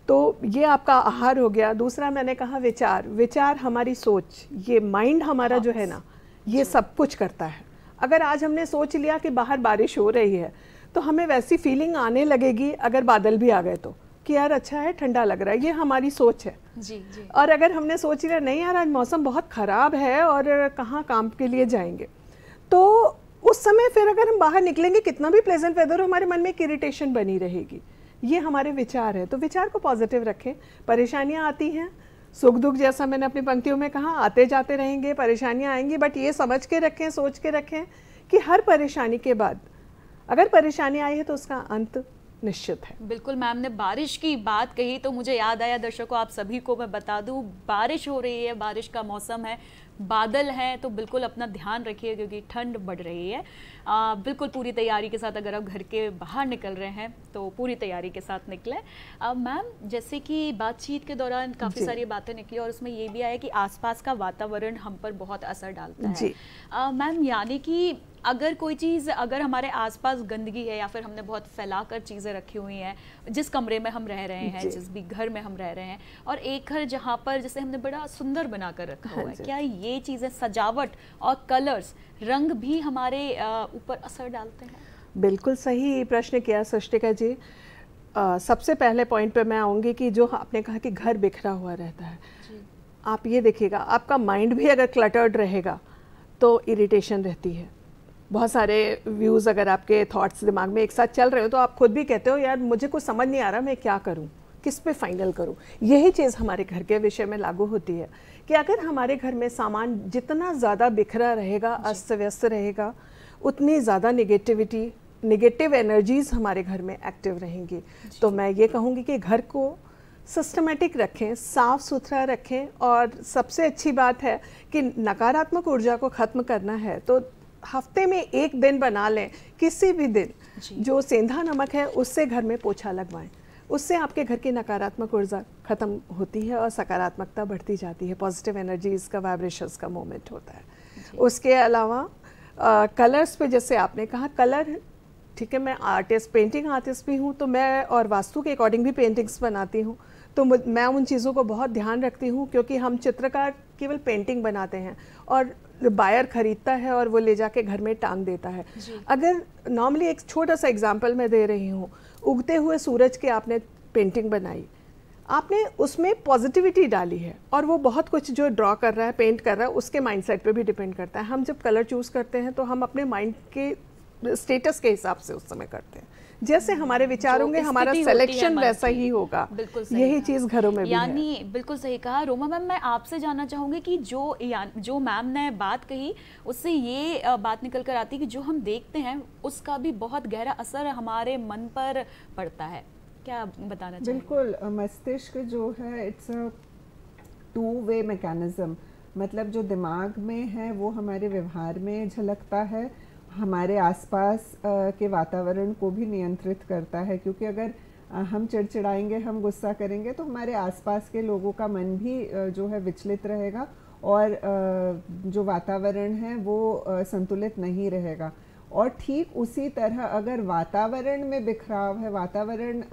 तो ये आपका आहार हो गया। दूसरा मैंने कहा विचार, विचार हमारी सोच, ये माइंड हमारा जो है ना, ये सब कुछ करता है। अगर आज हमने सोच लिया कि बाहर बारिश हो रही है, तो हमें वैसी फीलिंग आने लगेगी, अगर बादल भी आ गए तो, कि यार अच्छा है, ठंडा लग रहा है, ये हमारी सोच है। जी जी। और अगर हमने सोच लिया नहीं यार आज मौसम बहुत ख़राब है और कहाँ काम के लिए जाएंगे, तो उस समय फिर अगर हम बाहर निकलेंगे कितना भी प्लेजेंट वेदर हो, हमारे मन में एक इरिटेशन बनी रहेगी। ये हमारे विचार है, तो विचार को पॉजिटिव रखें। परेशानियाँ आती हैं, सुख दुख जैसा मैंने अपनी पंक्तियों में कहा आते जाते रहेंगे, परेशानियाँ आएंगी, बट ये समझ के रखें, सोच के रखें कि हर परेशानी के बाद अगर परेशानी आई है तो उसका अंत निश्चित है। बिल्कुल मैम ने बारिश की बात कही तो मुझे याद आया, दर्शकों आप सभी को मैं बता दूं, बारिश हो रही है, बारिश का मौसम है, बादल हैं, तो बिल्कुल अपना ध्यान रखिए क्योंकि ठंड बढ़ रही है। बिल्कुल पूरी तैयारी के साथ अगर आप घर के बाहर निकल रहे हैं तो पूरी तैयारी के साथ निकलें। मैम जैसे कि बातचीत के दौरान काफ़ी सारी बातें निकली और उसमें ये भी आया कि आसपास का वातावरण हम पर बहुत असर डालता है। मैम यानी कि अगर कोई चीज़ अगर हमारे आसपास गंदगी है या फिर हमने बहुत फैलाकर चीज़ें रखी हुई हैं, जिस कमरे में हम रह रहे हैं, जिस भी घर में हम रह रहे हैं, और एक घर जहाँ पर जैसे हमने बड़ा सुंदर बनाकर रखा हुआ है, क्या ये चीज़ें सजावट और कलर्स रंग भी हमारे ऊपर असर डालते हैं? बिल्कुल सही प्रश्न किया सृष्टिका जी। सबसे पहले पॉइंट पे मैं आऊँगी कि जो आपने कहा कि घर बिखरा हुआ रहता है, आप ये देखिएगा आपका माइंड भी अगर क्लटर्ड रहेगा तो इरिटेशन रहती है। बहुत सारे व्यूज़ अगर आपके थॉट्स दिमाग में एक साथ चल रहे हो तो आप खुद भी कहते हो यार मुझे कुछ समझ नहीं आ रहा, मैं क्या करूं, किस पे फाइनल करूं। यही चीज़ हमारे घर के विषय में लागू होती है कि अगर हमारे घर में सामान जितना ज़्यादा बिखरा रहेगा, अस्त व्यस्त रहेगा, उतनी ज़्यादा नेगेटिव एनर्जीज़ हमारे घर में एक्टिव रहेंगी। तो मैं ये कहूँगी कि घर को सिस्टमेटिक रखें, साफ़ सुथरा रखें, और सबसे अच्छी बात है कि नकारात्मक ऊर्जा को ख़त्म करना है तो हफ्ते में एक दिन बना लें, किसी भी दिन जो सेंधा नमक है उससे घर में पोछा लगवाएं। उससे आपके घर की नकारात्मक ऊर्जा खत्म होती है और सकारात्मकता बढ़ती जाती है, पॉजिटिव एनर्जीज का, वाइब्रेशंस का मूवमेंट होता है। उसके अलावा कलर्स पे जैसे आपने कहा, कलर ठीक है, मैं आर्टिस्ट, पेंटिंग आर्टिस्ट भी हूँ, तो मैं और वास्तु के अकॉर्डिंग भी पेंटिंग्स बनाती हूँ, तो मैं उन चीज़ों को बहुत ध्यान रखती हूँ क्योंकि हम चित्रकार केवल पेंटिंग बनाते हैं और बायर खरीदता है और वो ले जाके घर में टांग देता है। अगर नॉर्मली एक छोटा सा एग्जांपल मैं दे रही हूँ, उगते हुए सूरज के आपने पेंटिंग बनाई, आपने उसमें पॉजिटिविटी डाली है और वो बहुत कुछ जो ड्रॉ कर रहा है, पेंट कर रहा है, उसके माइंडसेट पे भी डिपेंड करता है। हम जब कलर चूज़ करते हैं तो हम अपने माइंड के स्टेटस के हिसाब से उस समय करते हैं, जैसे हमारे विचार होंगे हमारा सिलेक्शन वैसा ही होगा। यही चीज़ घरों में भी है। यानी बिल्कुल सही कहा। रोमा मैम मैं आपसे जानना चाहूँगी कि जो मैम ने बात कही उससे ये बात निकल कर आती है कि जो हम देखते हैं उसका भी बहुत गहरा असर हमारे मन पर पड़ता है, क्या बताना चाहिए? बिल्कुल, मस्तिष्क जो है it's a two way mechanism, मतलब जो दिमाग में है वो हमारे व्यवहार में झलकता है, हमारे आसपास के वातावरण को भी नियंत्रित करता है, क्योंकि अगर हम चिड़चिड़ाएंगे, हम गुस्सा करेंगे तो हमारे आसपास के लोगों का मन भी जो है विचलित रहेगा और जो वातावरण है वो संतुलित नहीं रहेगा। और ठीक उसी तरह अगर वातावरण में बिखराव है, वातावरण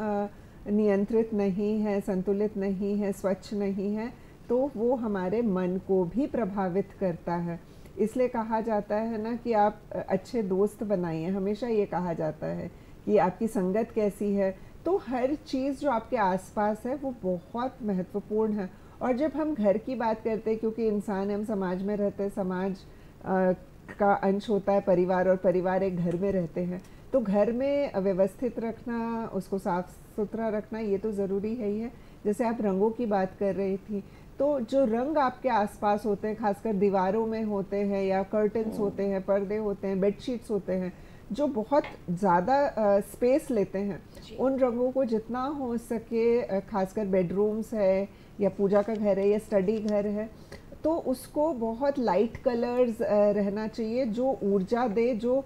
नियंत्रित नहीं है, संतुलित नहीं है, स्वच्छ नहीं है, तो वो हमारे मन को भी प्रभावित करता है। इसलिए कहा जाता है ना कि आप अच्छे दोस्त बनाइए, हमेशा ये कहा जाता है कि आपकी संगत कैसी है। तो हर चीज़ जो आपके आसपास है वो बहुत महत्वपूर्ण है। और जब हम घर की बात करते हैं, क्योंकि इंसान हम समाज में रहते हैं, समाज का अंश होता है परिवार, और परिवार एक घर में रहते हैं, तो घर में व्यवस्थित रखना, उसको साफ सुथरा रखना ये तो ज़रूरी है ही है। जैसे आप रंगों की बात कर रही थी, तो जो रंग आपके आसपास होते हैं, खासकर दीवारों में होते हैं या कर्टन्स होते हैं, पर्दे होते हैं, बेडशीट्स होते हैं, जो बहुत ज़्यादा स्पेस लेते हैं, उन रंगों को जितना हो सके, खासकर बेडरूम्स है या पूजा का घर है या स्टडी घर है, तो उसको बहुत लाइट कलर्स रहना चाहिए, जो ऊर्जा दे, जो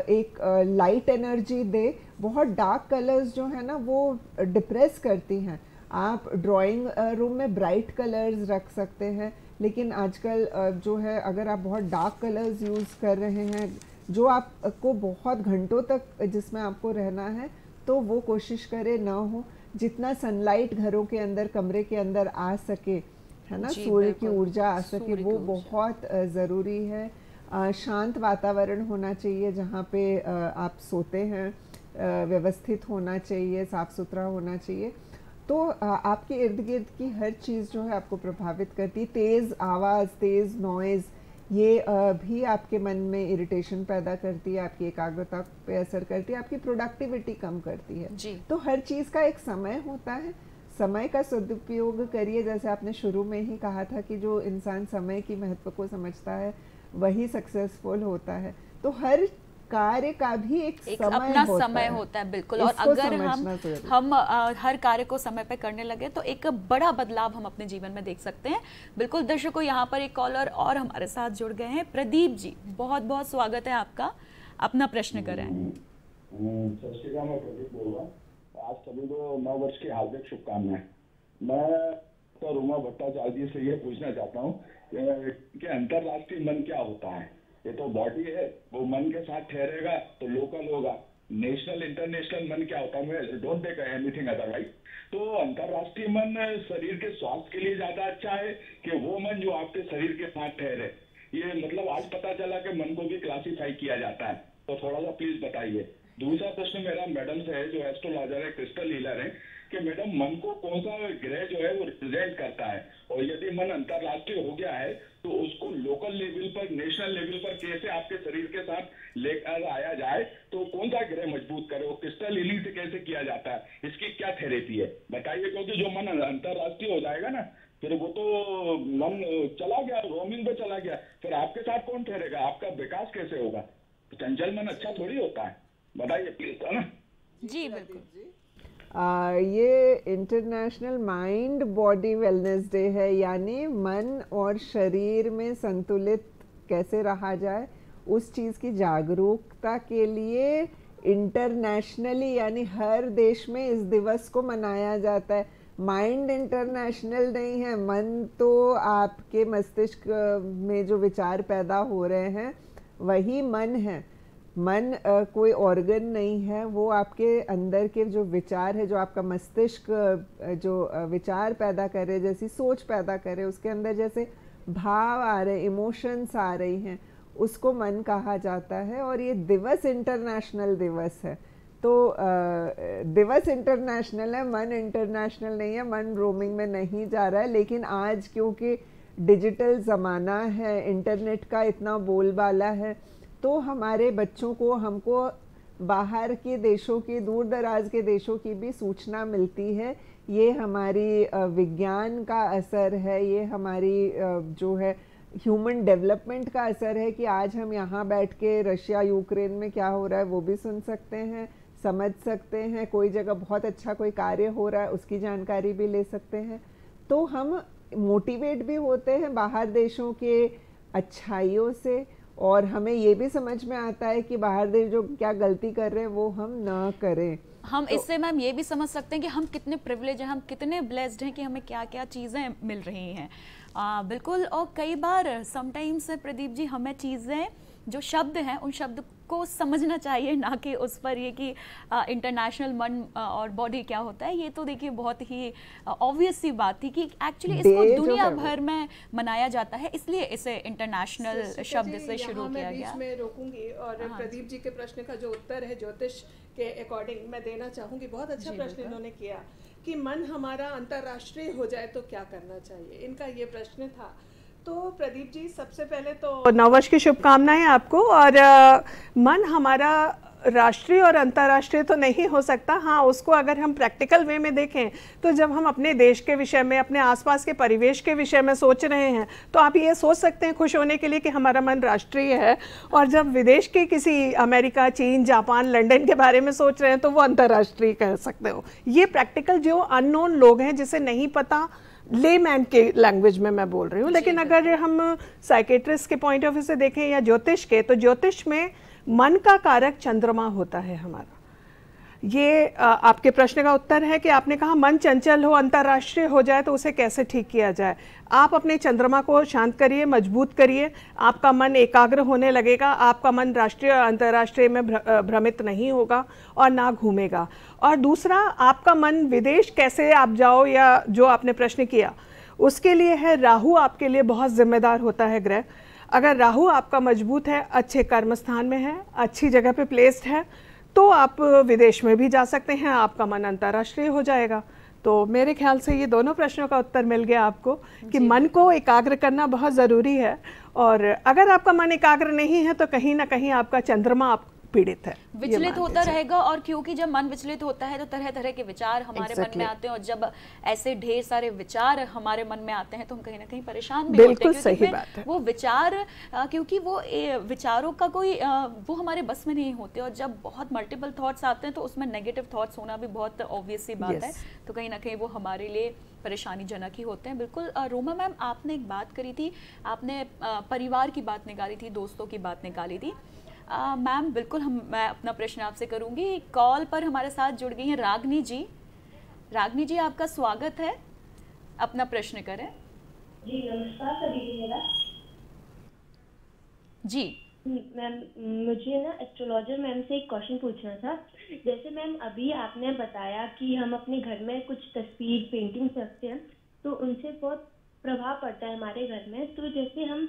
एक लाइट एनर्जी दे। बहुत डार्क कलर्स जो है ना वो डिप्रेस करती हैं। आप ड्राइंग रूम में ब्राइट कलर्स रख सकते हैं, लेकिन आजकल जो है अगर आप बहुत डार्क कलर्स यूज़ कर रहे हैं जो आपको बहुत घंटों तक जिसमें आपको रहना है, तो वो कोशिश करें ना हो। जितना सनलाइट घरों के अंदर, कमरे के अंदर आ सके, है ना, सूर्य की ऊर्जा आ सके, वो बहुत ज़रूरी है। शांत वातावरण होना चाहिए जहाँ पे आप सोते हैं, व्यवस्थित होना चाहिए, साफ़ सुथरा होना चाहिए। तो आपके इर्द गिर्द की हर चीज़ जो है आपको प्रभावित करती है। तेज़ आवाज़, तेज़ नॉइज़, ये भी आपके मन में इरिटेशन पैदा करती है, आपकी एकाग्रता पे असर करती है, आपकी प्रोडक्टिविटी कम करती है जी। तो हर चीज़ का एक समय होता है, समय का सदुपयोग करिए। जैसे आपने शुरू में ही कहा था कि जो इंसान समय की महत्व को समझता है वही सक्सेसफुल होता है। तो हर कार्य का भी एक समय अपना समय होता है, बिल्कुल। और अगर हम हर कार्य को समय पे करने लगे तो एक बड़ा बदलाव हम अपने जीवन में देख सकते हैं। बिल्कुल दर्शकों, यहाँ पर एक कॉलर और हमारे साथ जुड़ गए हैं। प्रदीप जी, बहुत बहुत स्वागत है आपका, अपना प्रश्न करें। सत श्री अकाल, मैं प्रदीप बोल रहा हूँ। आज सभी को नव वर्ष की हार्दिक शुभकामनाएं। मैं तो रूमा भट्टाचार्य जी से ये पूछना चाहता हूँ कि अंतरराष्ट्रीय मन क्या होता है? ये तो बॉडी है, वो मन के साथ ठहरेगा तो लोकल होगा। नेशनल इंटरनेशनल मन क्या होता है? मैं डोंट टेक एनीथिंग अदरवाइज। तो अंतरराष्ट्रीय मन शरीर के स्वास्थ्य के लिए ज्यादा अच्छा है कि वो मन जो आपके शरीर के साथ ठहरे? ये मतलब आज पता चला कि मन को भी क्लासीफाई किया जाता है, तो थोड़ा सा प्लीज बताइए। दूसरा प्रश्न मेरा मैडम से है, जो एस्ट्रोलॉजर है, क्रिस्टल हीलर है, कि मैडम मन को कौन सा ग्रह जो है वो रिप्रेजेंट करता है, और यदि मन अंतरराष्ट्रीय हो गया है तो उसको लोकल लेवल पर, नेशनल लेवल पर कैसे आपके शरीर के साथ लेकर आया जाए, तो कौन सा ग्रह मजबूत करे, वो क्रिस्टल हीलिंग से कैसे किया जाता है, इसकी क्या थेरेपी है बताइए। क्योंकि जो मन अंतरराष्ट्रीय हो जाएगा ना, फिर वो तो मन चला गया, रोमिंग पे चला गया, फिर आपके साथ कौन ठहरेगा? आपका विकास कैसे होगा? चंचल मन अच्छा थोड़ी होता है, बताइए प्लीज, है ना। जी बिल्कुल। ये international mind body wellness day है, यानी मन और शरीर में संतुलित कैसे रहा जाए उस चीज़ की जागरूकता के लिए इंटरनेशनली, यानी हर देश में इस दिवस को मनाया जाता है। माइंड इंटरनेशनल नहीं है, मन तो आपके मस्तिष्क में जो विचार पैदा हो रहे हैं वही मन है। मन कोई ऑर्गन नहीं है, वो आपके अंदर के जो विचार है, जो आपका मस्तिष्क जो विचार पैदा करे, जैसी सोच पैदा करे, उसके अंदर जैसे भाव आ रहे, इमोशंस आ रही हैं, उसको मन कहा जाता है। और ये दिवस इंटरनेशनल दिवस है, तो दिवस इंटरनेशनल है, मन इंटरनेशनल नहीं है। मन रोमिंग में नहीं जा रहा है, लेकिन आज क्योंकि डिजिटल ज़माना है, इंटरनेट का इतना बोलबाला है, तो हमारे बच्चों को, हमको बाहर के देशों की, दूर दराज के देशों की भी सूचना मिलती है। ये हमारी विज्ञान का असर है, ये हमारी जो है ह्यूमन डेवलपमेंट का असर है कि आज हम यहाँ बैठ के रशिया यूक्रेन में क्या हो रहा है वो भी सुन सकते हैं, समझ सकते हैं। कोई जगह बहुत अच्छा कोई कार्य हो रहा है उसकी जानकारी भी ले सकते हैं। तो हम मोटिवेट भी होते हैं बाहर देशों के अच्छाइयों से, और हमें ये भी समझ में आता है कि बाहर देश जो क्या गलती कर रहे हैं वो हम ना करें। हम तो इससे मैम ये भी समझ सकते हैं कि हम कितने प्रिविलेज हैं, हम कितने ब्लेस्ड हैं कि हमें क्या क्या चीज़ें मिल रही हैं। बिल्कुल। और कई बार समटाइम्स प्रदीप जी हमें चीज़ें, जो शब्द हैं, उन शब्द को समझना चाहिए, ना कि उस पर ये कि इंटरनेशनल मन और बॉडी क्या होता है। ये तो देखिए बहुत ही ऑब्वियस सी बात थी कि एक्चुअली इसको दुनिया भर में मनाया जाता है, इसलिए इसे इंटरनेशनल शब्द से शुरू किया गया। मैं रोकूंगी और प्रदीप जी के प्रश्न का जो उत्तर है ज्योतिष के अकॉर्डिंग मैं देना चाहूँगी। बहुत अच्छा प्रश्न इन्होंने किया कि मन हमारा अंतर्राष्ट्रीय हो जाए तो क्या करना चाहिए, इनका ये प्रश्न था। तो प्रदीप जी, सबसे पहले तो नववर्ष की शुभकामनाएं आपको। और मन हमारा राष्ट्रीय और अंतर्राष्ट्रीय तो नहीं हो सकता। हाँ, उसको अगर हम प्रैक्टिकल वे में देखें तो जब हम अपने देश के विषय में, अपने आसपास के परिवेश के विषय में सोच रहे हैं तो आप ये सोच सकते हैं खुश होने के लिए कि हमारा मन राष्ट्रीय है, और जब विदेश के किसी अमेरिका, चीन, जापान, लंदन के बारे में सोच रहे हैं तो वो अंतर्राष्ट्रीय कह सकते हो। ये प्रैक्टिकल जो अननोन लोग हैं, जिसे नहीं पता, लेमैन के लैंग्वेज में मैं बोल रही हूँ। लेकिन अगर हम साइकेट्रिस्ट के पॉइंट ऑफ व्यू से देखें या ज्योतिष के, तो ज्योतिष में मन का कारक चंद्रमा होता है हमारा। ये आपके प्रश्न का उत्तर है कि आपने कहा मन चंचल हो, अंतर्राष्ट्रीय हो जाए तो उसे कैसे ठीक किया जाए। आप अपने चंद्रमा को शांत करिए, मजबूत करिए, आपका मन एकाग्र होने लगेगा, आपका मन राष्ट्रीय और अंतर्राष्ट्रीय में भ्रमित नहीं होगा और ना घूमेगा। और दूसरा, आपका मन विदेश कैसे आप जाओ, या जो आपने प्रश्न किया उसके लिए है राहु आपके लिए बहुत जिम्मेदार होता है ग्रह। अगर राहु आपका मजबूत है, अच्छे कर्म स्थान में है, अच्छी जगह पे प्लेस्ड है, तो आप विदेश में भी जा सकते हैं, आपका मन अंतर्राष्ट्रीय हो जाएगा। तो मेरे ख्याल से ये दोनों प्रश्नों का उत्तर मिल गया आपको कि मन को एकाग्र करना बहुत ज़रूरी है, और अगर आपका मन एकाग्र नहीं है तो कहीं ना कहीं आपका चंद्रमा आप पीड़ित है, विचलित होता रहेगा। और क्योंकि जब मन विचलित होता है तो तरह तरह के विचार हमारे मन में आते हैं, और जब ऐसे ढेर सारे विचार हमारे मन में आते हैं तो हम कहीं ना कहीं परेशान भी होते हैं। बिल्कुल सही बात है। वो विचार क्योंकि वो विचारों का कोई वो हमारे बस में नहीं होते, और जब बहुत मल्टीपल थॉट्स आते हैं तो उसमें नेगेटिव थॉट्स होना भी बहुत ऑब्वियस सी बात है, तो कहीं ना कहीं वो हमारे लिए परेशानी जनक ही होते हैं। बिल्कुल रोमा मैम, आपने एक बात करी थी, आपने परिवार की बात निकाली थी, दोस्तों की बात निकाली थी। मैम बिल्कुल मैं अपना प्रश्न आपसे करूंगी। कॉल पर हमारे साथ जुड़ गई हैं रागनी जी। रागनी जी, आपका स्वागत है, अपना प्रश्न करें। जी नमस्कार सभी मेरा। जी मैम, मुझे ना एस्ट्रोलॉजर मैम से एक क्वेश्चन पूछना था। जैसे मैम अभी आपने बताया कि हम अपने घर में कुछ तस्वीर पेंटिंग्स रखते हैं तो उनसे बहुत प्रभाव पड़ता है हमारे घर में। तो जैसे हम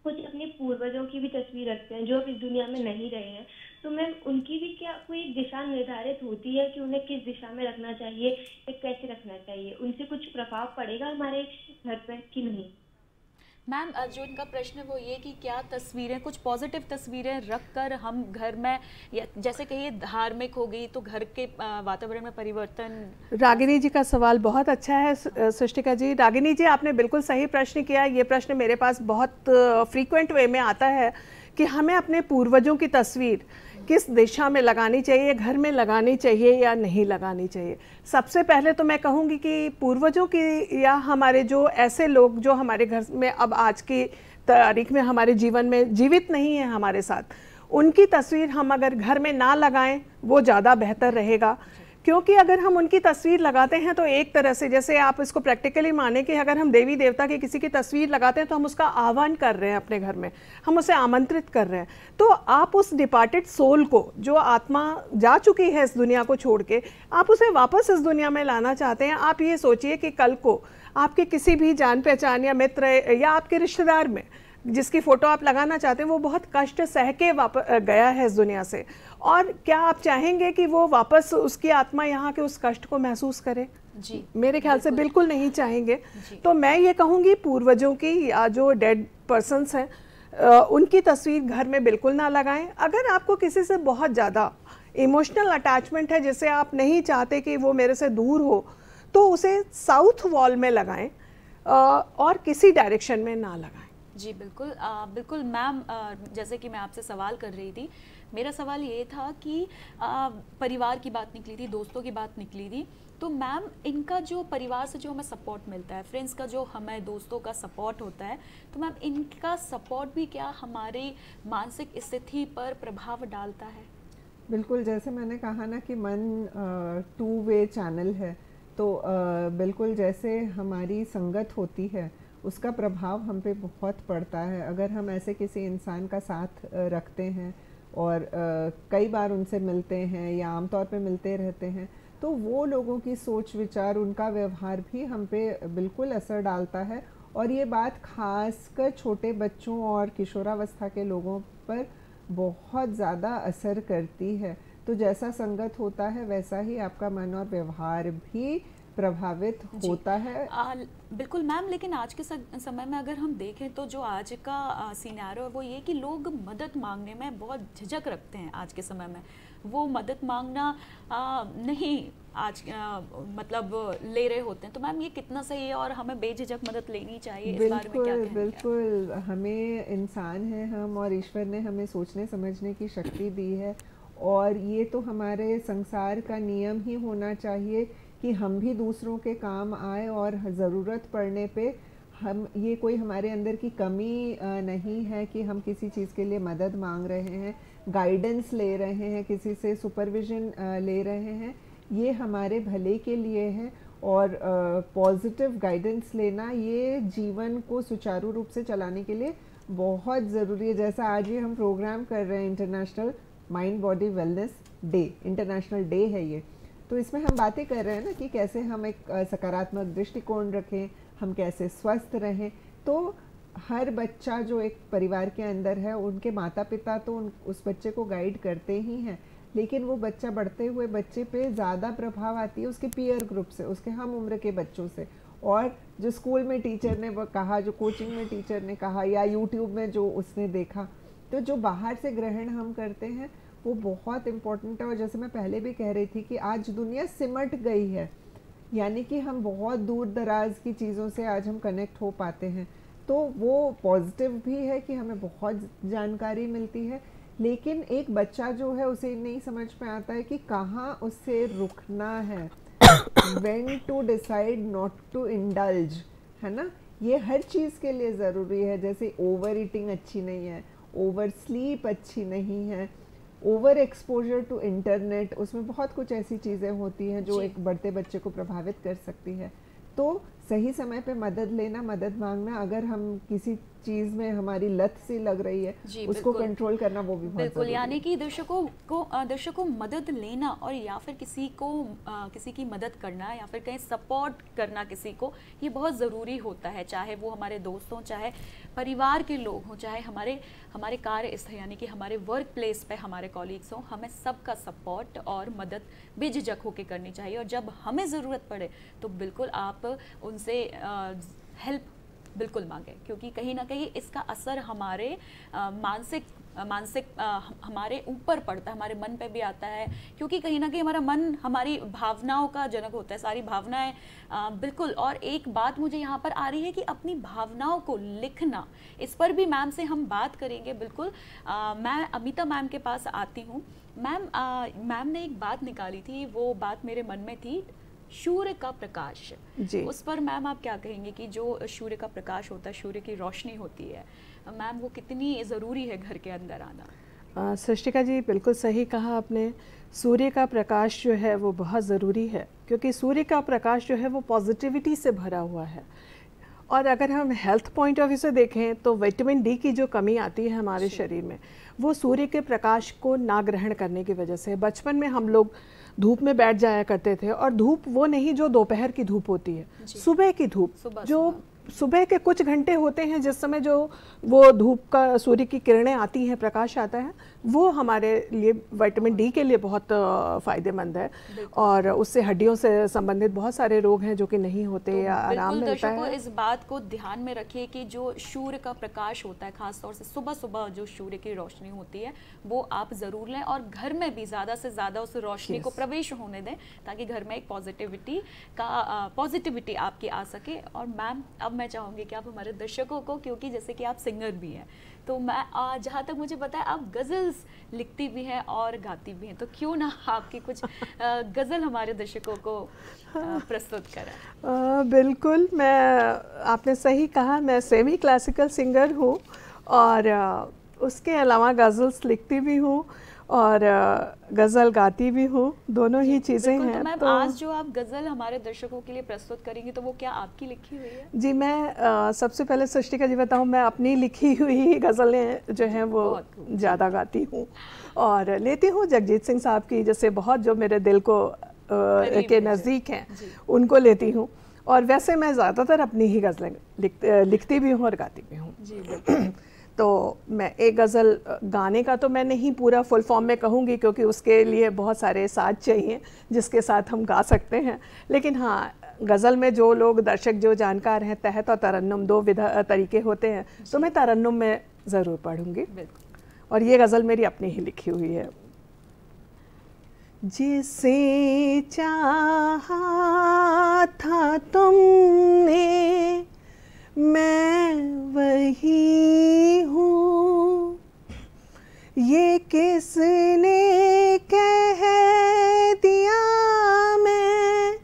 कुछ अपने पूर्वजों की भी तस्वीर रखते हैं जो अब इस दुनिया में नहीं रहे हैं, तो मैम उनकी भी क्या कोई दिशा निर्धारित होती है कि उन्हें किस दिशा में रखना चाहिए या कैसे रखना चाहिए? उनसे कुछ प्रभाव पड़ेगा हमारे घर पर कि नहीं? मैम, जो इनका प्रश्न है वो ये कि क्या तस्वीरें, कुछ पॉजिटिव तस्वीरें रखकर हम घर में, या जैसे कहिए धार्मिक हो गई तो घर के वातावरण में परिवर्तन। रागिनी जी का सवाल बहुत अच्छा है सृष्टिका जी। रागिनी जी, आपने बिल्कुल सही प्रश्न किया। ये प्रश्न मेरे पास बहुत फ्रीक्वेंट वे में आता है कि हमें अपने पूर्वजों की तस्वीर किस दिशा में लगानी चाहिए, घर में लगानी चाहिए या नहीं लगानी चाहिए। सबसे पहले तो मैं कहूँगी कि पूर्वजों की या हमारे जो ऐसे लोग जो हमारे घर में अब आज की तारीख में हमारे जीवन में जीवित नहीं है हमारे साथ, उनकी तस्वीर हम अगर घर में ना लगाएं वो ज़्यादा बेहतर रहेगा। क्योंकि अगर हम उनकी तस्वीर लगाते हैं तो एक तरह से, जैसे आप इसको प्रैक्टिकली माने कि अगर हम देवी देवता की किसी की तस्वीर लगाते हैं तो हम उसका आह्वान कर रहे हैं अपने घर में, हम उसे आमंत्रित कर रहे हैं। तो आप उस डिपार्टेड सोल को, जो आत्मा जा चुकी है इस दुनिया को छोड़ के, आप उसे वापस इस दुनिया में लाना चाहते हैं। आप ये सोचिए कि कल को आपके किसी भी जान पहचान या मित्र या आपके रिश्तेदार में जिसकी फ़ोटो आप लगाना चाहते हैं वो बहुत कष्ट सह के गया है इस दुनिया से, और क्या आप चाहेंगे कि वो वापस उसकी आत्मा यहाँ के उस कष्ट को महसूस करे? जी मेरे ख्याल से बिल्कुल नहीं चाहेंगे। तो मैं ये कहूँगी पूर्वजों की या जो डेड पर्सन्स हैं उनकी तस्वीर घर में बिल्कुल ना लगाएं। अगर आपको किसी से बहुत ज़्यादा इमोशनल अटैचमेंट है जिसे आप नहीं चाहते कि वो मेरे से दूर हो, तो उसे साउथ वॉल में लगाएं और किसी डायरेक्शन में ना लगाएं। जी बिल्कुल बिल्कुल मैम, जैसे कि मैं आपसे सवाल कर रही थी, मेरा सवाल ये था कि परिवार की बात निकली थी, दोस्तों की बात निकली थी, तो मैम इनका जो परिवार से जो हमें सपोर्ट मिलता है, फ्रेंड्स का जो हमें दोस्तों का सपोर्ट होता है, तो मैम इनका सपोर्ट भी क्या हमारी मानसिक स्थिति पर प्रभाव डालता है? बिल्कुल, जैसे मैंने कहा ना कि मन टू वे चैनल है, तो बिल्कुल जैसे हमारी संगत होती है उसका प्रभाव हम पे बहुत पड़ता है। अगर हम ऐसे किसी इंसान का साथ रखते हैं और कई बार उनसे मिलते हैं या आमतौर पे मिलते रहते हैं, तो वो लोगों की सोच विचार, उनका व्यवहार भी हम पे बिल्कुल असर डालता है। और ये बात खासकर छोटे बच्चों और किशोरावस्था के लोगों पर बहुत ज़्यादा असर करती है। तो जैसा संगत होता है वैसा ही आपका मन और व्यवहार भी प्रभावित होता है। बिल्कुल मैम, लेकिन आज के समय में अगर हम देखें तो जो आज का सिनेरियो है वो ये कि लोग मदद मांगने में बहुत झिझक रखते हैं। आज के समय में वो मदद मांगना नहीं आज मतलब ले रहे होते हैं। तो मैम ये कितना सही है और हमें बेझिझक मदद लेनी चाहिए, इस बारे में क्या कहेंगे? बिल्कुल, हमें इंसान है हम, और ईश्वर ने हमें सोचने समझने की शक्ति दी है, और ये तो हमारे संसार का नियम ही होना चाहिए कि हम भी दूसरों के काम आए, और ज़रूरत पड़ने पे हम, ये कोई हमारे अंदर की कमी नहीं है कि हम किसी चीज़ के लिए मदद मांग रहे हैं, गाइडेंस ले रहे हैं, किसी से सुपरविज़न ले रहे हैं, ये हमारे भले के लिए है। और पॉजिटिव गाइडेंस लेना ये जीवन को सुचारू रूप से चलाने के लिए बहुत ज़रूरी है। जैसा आज ये हम प्रोग्राम कर रहे हैं, international mind body wellness day, international day है ये, तो इसमें हम बातें कर रहे हैं ना कि कैसे हम एक सकारात्मक दृष्टिकोण रखें, हम कैसे स्वस्थ रहें। तो हर बच्चा जो एक परिवार के अंदर है, उनके माता पिता तो उस बच्चे को गाइड करते ही हैं, लेकिन वो बच्चा बढ़ते हुए बच्चे पे ज़्यादा प्रभाव आती है उसके पीयर ग्रुप से, उसके हम उम्र के बच्चों से, और जो स्कूल में टीचर ने वो कहा, जो कोचिंग में टीचर ने कहा, या यूट्यूब में जो उसने देखा। तो जो बाहर से ग्रहण हम करते हैं वो बहुत इम्पोर्टेंट है। और जैसे मैं पहले भी कह रही थी कि आज दुनिया सिमट गई है, यानी कि हम बहुत दूर दराज की चीज़ों से आज हम कनेक्ट हो पाते हैं, तो वो पॉजिटिव भी है कि हमें बहुत जानकारी मिलती है। लेकिन एक बच्चा जो है उसे नहीं समझ में आता है कि कहाँ उसे रुकना है, when to decide not to indulge, है ना। ये हर चीज़ के लिए ज़रूरी है। जैसे ओवर ईटिंग अच्छी नहीं है, ओवर स्लीप अच्छी नहीं है, ओवर एक्सपोजर टू इंटरनेट, उसमें बहुत कुछ ऐसी चीज़ें होती हैं जो एक बढ़ते बच्चे को प्रभावित कर सकती है। तो सही समय पे मदद लेना, मदद मांगना, अगर हम किसी चीज़ में हमारी लत सी लग रही है उसको कंट्रोल करना, वो भी बहुत ज़रूरी है। यानी कि दर्शकों को मदद लेना और या फिर किसी की मदद करना या फिर कहीं सपोर्ट करना किसी को, ये बहुत ज़रूरी होता है, चाहे वो हमारे दोस्त हों, चाहे परिवार के लोग हों, चाहे हमारे कार्य स्थल यानी कि हमारे वर्क प्लेस पे हमारे कॉलीग्स हों, हमें सबका सपोर्ट और मदद बेझिझक होकर करनी चाहिए। और जब हमें ज़रूरत पड़े तो बिल्कुल आप उनसे हेल्प बिल्कुल मांगे, क्योंकि कहीं ना कहीं इसका असर हमारे मानसिक हमारे ऊपर पड़ता है, हमारे मन पे भी आता है, क्योंकि कहीं ना कहीं हमारा मन हमारी भावनाओं का जनक होता है, सारी भावनाएं बिल्कुल। और एक बात मुझे यहाँ पर आ रही है कि अपनी भावनाओं को लिखना, इस पर भी मैम से हम बात करेंगे बिल्कुल। मैं अमिता मैम के पास आती हूँ। मैम ने एक बात निकाली थी, वो बात मेरे मन में थी, सूर्य का प्रकाश जी। उस पर मैम आप क्या कहेंगे कि जो सूर्य का प्रकाश होता है, सूर्य की रोशनी होती है मैम, वो कितनी ज़रूरी है घर के अंदर आना? सृष्टिका जी बिल्कुल सही कहा आपने। सूर्य का प्रकाश जो है वो बहुत ज़रूरी है, क्योंकि सूर्य का प्रकाश जो है वो पॉजिटिविटी से भरा हुआ है। और अगर हम हेल्थ पॉइंट ऑफ व्यू से देखें तो विटामिन डी की जो कमी आती है हमारे शरीर में, वो सूर्य के प्रकाश को ना ग्रहण करने की वजह से। बचपन में हम लोग धूप में बैठ जाया करते थे, और धूप वो नहीं जो दोपहर की धूप होती है, सुबह की धूप, जो सुबह के कुछ घंटे होते हैं जिस समय जो वो धूप का, सूर्य की किरणें आती हैं, प्रकाश आता है, वो हमारे लिए विटामिन डी के लिए बहुत फ़ायदेमंद है। और उससे हड्डियों से संबंधित बहुत सारे रोग हैं जो कि नहीं होते तो या आराम मिलता है। इस बात को ध्यान में रखिए कि जो सूर्य का प्रकाश होता है, खासतौर से सुबह सुबह जो सूर्य की रोशनी होती है, वो आप ज़रूर लें, और घर में भी ज़्यादा से ज़्यादा उस रोशनी को प्रवेश होने दें, ताकि घर में एक पॉजिटिविटी आपकी आ सके। और मैम अब मैं चाहूँगी कि आप हमारे दर्शकों को, क्योंकि जैसे कि आप सिंगर भी हैं, तो मैं जहाँ तक मुझे पता है आप गज़ल्स लिखती भी हैं और गाती भी हैं, तो क्यों ना आपकी कुछ गज़ल हमारे दर्शकों को प्रस्तुत करें? बिल्कुल, आपने सही कहा, मैं सेमी क्लासिकल सिंगर हूँ और उसके अलावा गज़ल्स लिखती भी हूँ और गज़ल गाती भी हूँ, दोनों ही चीज़ें हैं। तो मैम आज जो आप गज़ल हमारे दर्शकों के लिए प्रस्तुत करेंगी, तो वो क्या आपकी लिखी हुई है? जी, मैं सबसे पहले सृष्टिका जी बताऊँ, मैं अपनी लिखी हुई गज़लें जो हैं वो ज़्यादा गाती हूँ, और लेती हूँ जगजीत सिंह साहब की, जैसे बहुत जो मेरे दिल को के नज़दीक हैं उनको लेती हूँ। और वैसे मैं ज़्यादातर अपनी ही गज़लें लिखती भी हूँ और गाती भी हूँ। तो मैं एक गज़ल गाने का तो मैं नहीं पूरा फुल फॉर्म में कहूँगी, क्योंकि उसके लिए बहुत सारे साथ चाहिए जिसके साथ हम गा सकते हैं। लेकिन हाँ, गज़ल में जो लोग दर्शक जो जानकार हैं, तहत और तरन्नुम दो तरीके होते हैं, तो मैं तरन्नुम में ज़रूर पढ़ूँगी। और ये गज़ल मेरी अपनी ही लिखी हुई है। जिसे चाहा था तुमने मैं वही हूँ, ये किसने कह दिया मैं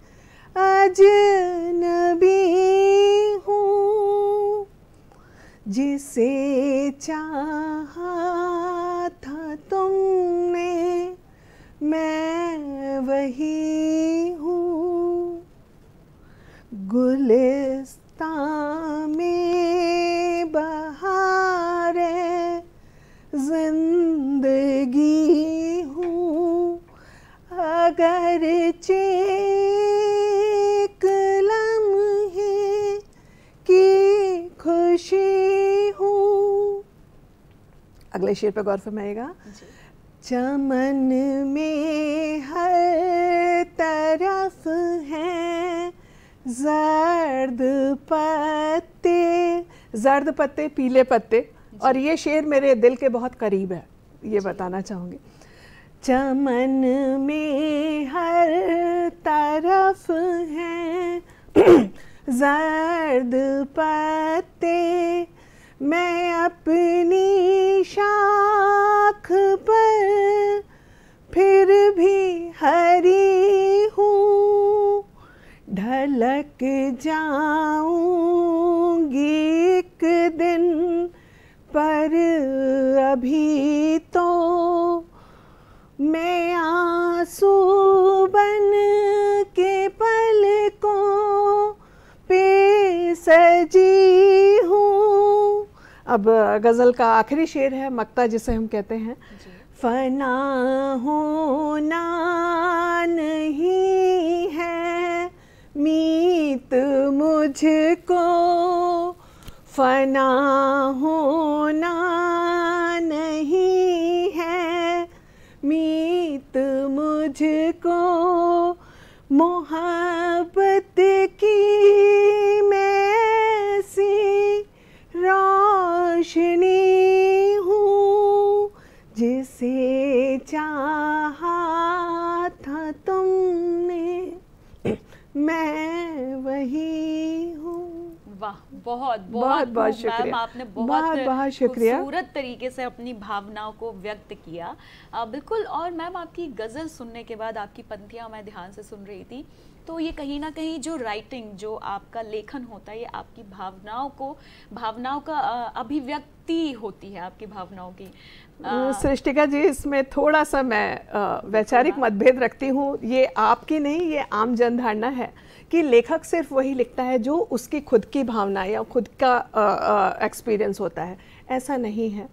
अजनबी हूँ। जिसे चाहा था तुमने मैं वही हूँ। गुलिस्तां में बहारे जिंदगी हूँ, अगरचे एक लम्हे की खुशी हूँ। अगले शेर पर गौर फरमाइएगा। चमन में हर तरफ हैं जर्द पत्ते पीले पत्ते, और ये शेर मेरे दिल के बहुत करीब है, ये बताना चाहूँगी। चमन में हर तरफ हैं जर्द पत्ते, मैं अपनी शाख पर फिर भी हरी हूँ, ढलक जाऊंगी एक दिन पर अभी तो मैं आंसू बन के पलकों पे सजी हूँ। अब गज़ल का आखिरी शेर है, मक्ता जिसे हम कहते हैं। फना होना नहीं है मीत मुझको, फना होना नहीं है मीत मुझको, मोहब्बत की मैं ऐसी रोशनी हूँ, जिसे चाहा था तुमने मैं वही हूँ। वाह, बहुत बहुत बहुत शुक्रिया मैम, आपने बहुत शुक्रिया। खूबसूरत तरीके से अपनी भावनाओं को व्यक्त किया। बिल्कुल। और मैम आपकी गज़ल सुनने के बाद, आपकी पंक्तियाँ मैं ध्यान से सुन रही थी, तो ये कहीं ना कहीं जो राइटिंग, जो आपका लेखन होता है, ये आपकी भावनाओं का अभिव्यक्ति होती है, आपकी भावनाओं की। सृष्टिका जी, इसमें थोड़ा सा मैं वैचारिक मतभेद रखती हूँ। ये आपकी नहीं, ये आम जन धारणा है कि लेखक सिर्फ वही लिखता है जो उसकी खुद की भावना या खुद का एक्सपीरियंस होता है। ऐसा नहीं है।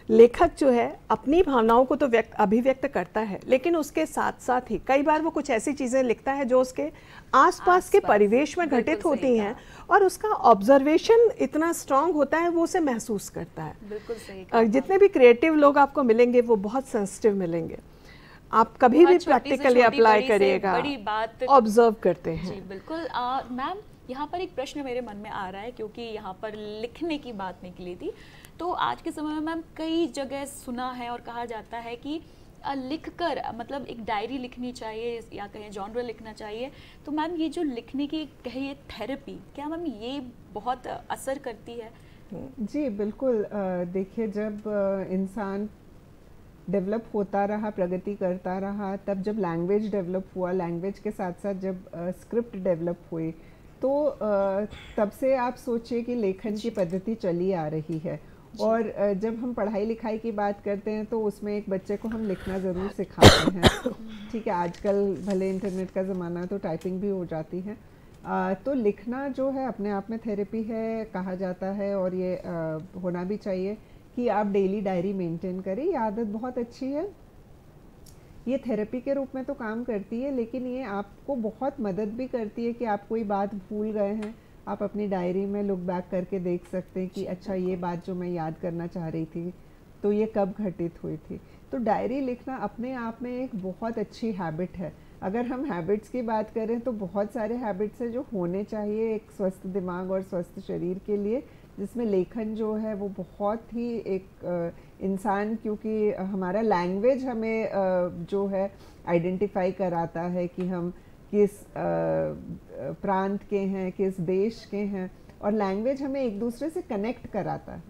लेखक जो है अपनी भावनाओं को तो अभिव्यक्त करता है, लेकिन उसके साथ साथ ही कई बार वो कुछ ऐसी चीज़ें लिखता है जो उसके आसपास के परिवेश में घटित होती हैं, और उसका ऑब्जर्वेशन इतना स्ट्रांग होता है, वो उसे महसूस करता है। बिल्कुल सही। जितने भी क्रिएटिव लोग आपको मिलेंगे वो बहुत सेंसिटिव मिलेंगे। आप कभी भी प्रैक्टिकली अप्लाई करिएगा, बड़ी बात ऑब्जर्व करते हैं। जी बिल्कुल। मैम, यहाँ पर एक प्रश्न मेरे मन में आ रहा है, क्योंकि यहाँ पर लिखने की बात निकली थी, तो आज के समय में मैम कई जगह सुना है और कहा जाता है कि लिखकर, मतलब एक डायरी लिखनी चाहिए या कहें जॉनर लिखना चाहिए। तो मैम, ये जो लिखने की कहिए थेरेपी, क्या मैम ये बहुत असर करती है? जी बिल्कुल। देखिए, जब इंसान डेवलप होता रहा, प्रगति करता रहा, तब जब लैंग्वेज डेवलप हुआ, लैंग्वेज के साथ साथ जब स्क्रिप्ट डेवलप हुई, तो तब से आप सोचिए कि लेखन की पद्धति चली आ रही है। और जब हम पढ़ाई लिखाई की बात करते हैं तो उसमें एक बच्चे को हम लिखना ज़रूर सिखाते हैं। ठीक है, आजकल भले इंटरनेट का ज़माना, तो टाइपिंग भी हो जाती है। तो लिखना जो है अपने आप में थेरेपी है कहा जाता है, और ये होना भी चाहिए कि आप डेली डायरी मेंटेन करें। ये आदत बहुत अच्छी है, ये थेरेपी के रूप में तो काम करती है, लेकिन ये आपको बहुत मदद भी करती है कि आप कोई बात भूल गए हैं, आप अपनी डायरी में लुक बैक करके देख सकते हैं कि अच्छा, ये बात जो मैं याद करना चाह रही थी तो ये कब घटित हुई थी। तो डायरी लिखना अपने आप में एक बहुत अच्छी हैबिट है। अगर हम हैबिट्स की बात करें तो बहुत सारे हैबिट्स हैं जो होने चाहिए एक स्वस्थ दिमाग और स्वस्थ शरीर के लिए, जिसमें लेखन जो है वो बहुत ही एक इंसान, क्योंकि हमारा लैंग्वेज हमें जो है आइडेंटिफाई कराता है कि हम किस प्रांत के हैं, किस देश के हैं, और लैंग्वेज हमें एक दूसरे से कनेक्ट कराता है।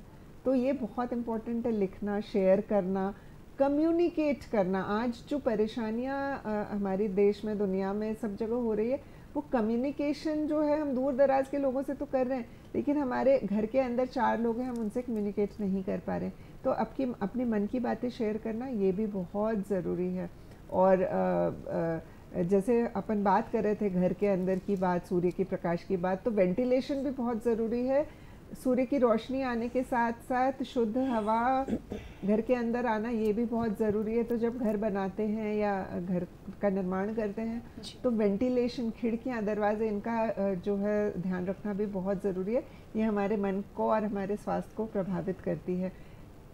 तो ये बहुत इम्पोर्टेंट है, लिखना, शेयर करना, कम्युनिकेट करना। आज जो परेशानियां हमारे देश में, दुनिया में, सब जगह हो रही है, वो कम्युनिकेशन जो है, हम दूर दराज के लोगों से तो कर रहे हैं, लेकिन हमारे घर के अंदर 4 लोग हैं, हम उनसे कम्युनिकेट नहीं कर पा रहे। तो अपनी मन की बातें शेयर करना ये भी बहुत ज़रूरी है। और जैसे अपन बात कर रहे थे घर के अंदर की बात, सूर्य की प्रकाश की बात, तो वेंटिलेशन भी बहुत ज़रूरी है। सूर्य की रोशनी आने के साथ साथ शुद्ध हवा घर के अंदर आना, ये भी बहुत ज़रूरी है। तो जब घर बनाते हैं या घर का निर्माण करते हैं तो वेंटिलेशन, खिड़कियां, दरवाजे, इनका जो है ध्यान रखना भी बहुत ज़रूरी है। ये हमारे मन को और हमारे स्वास्थ्य को प्रभावित करती है।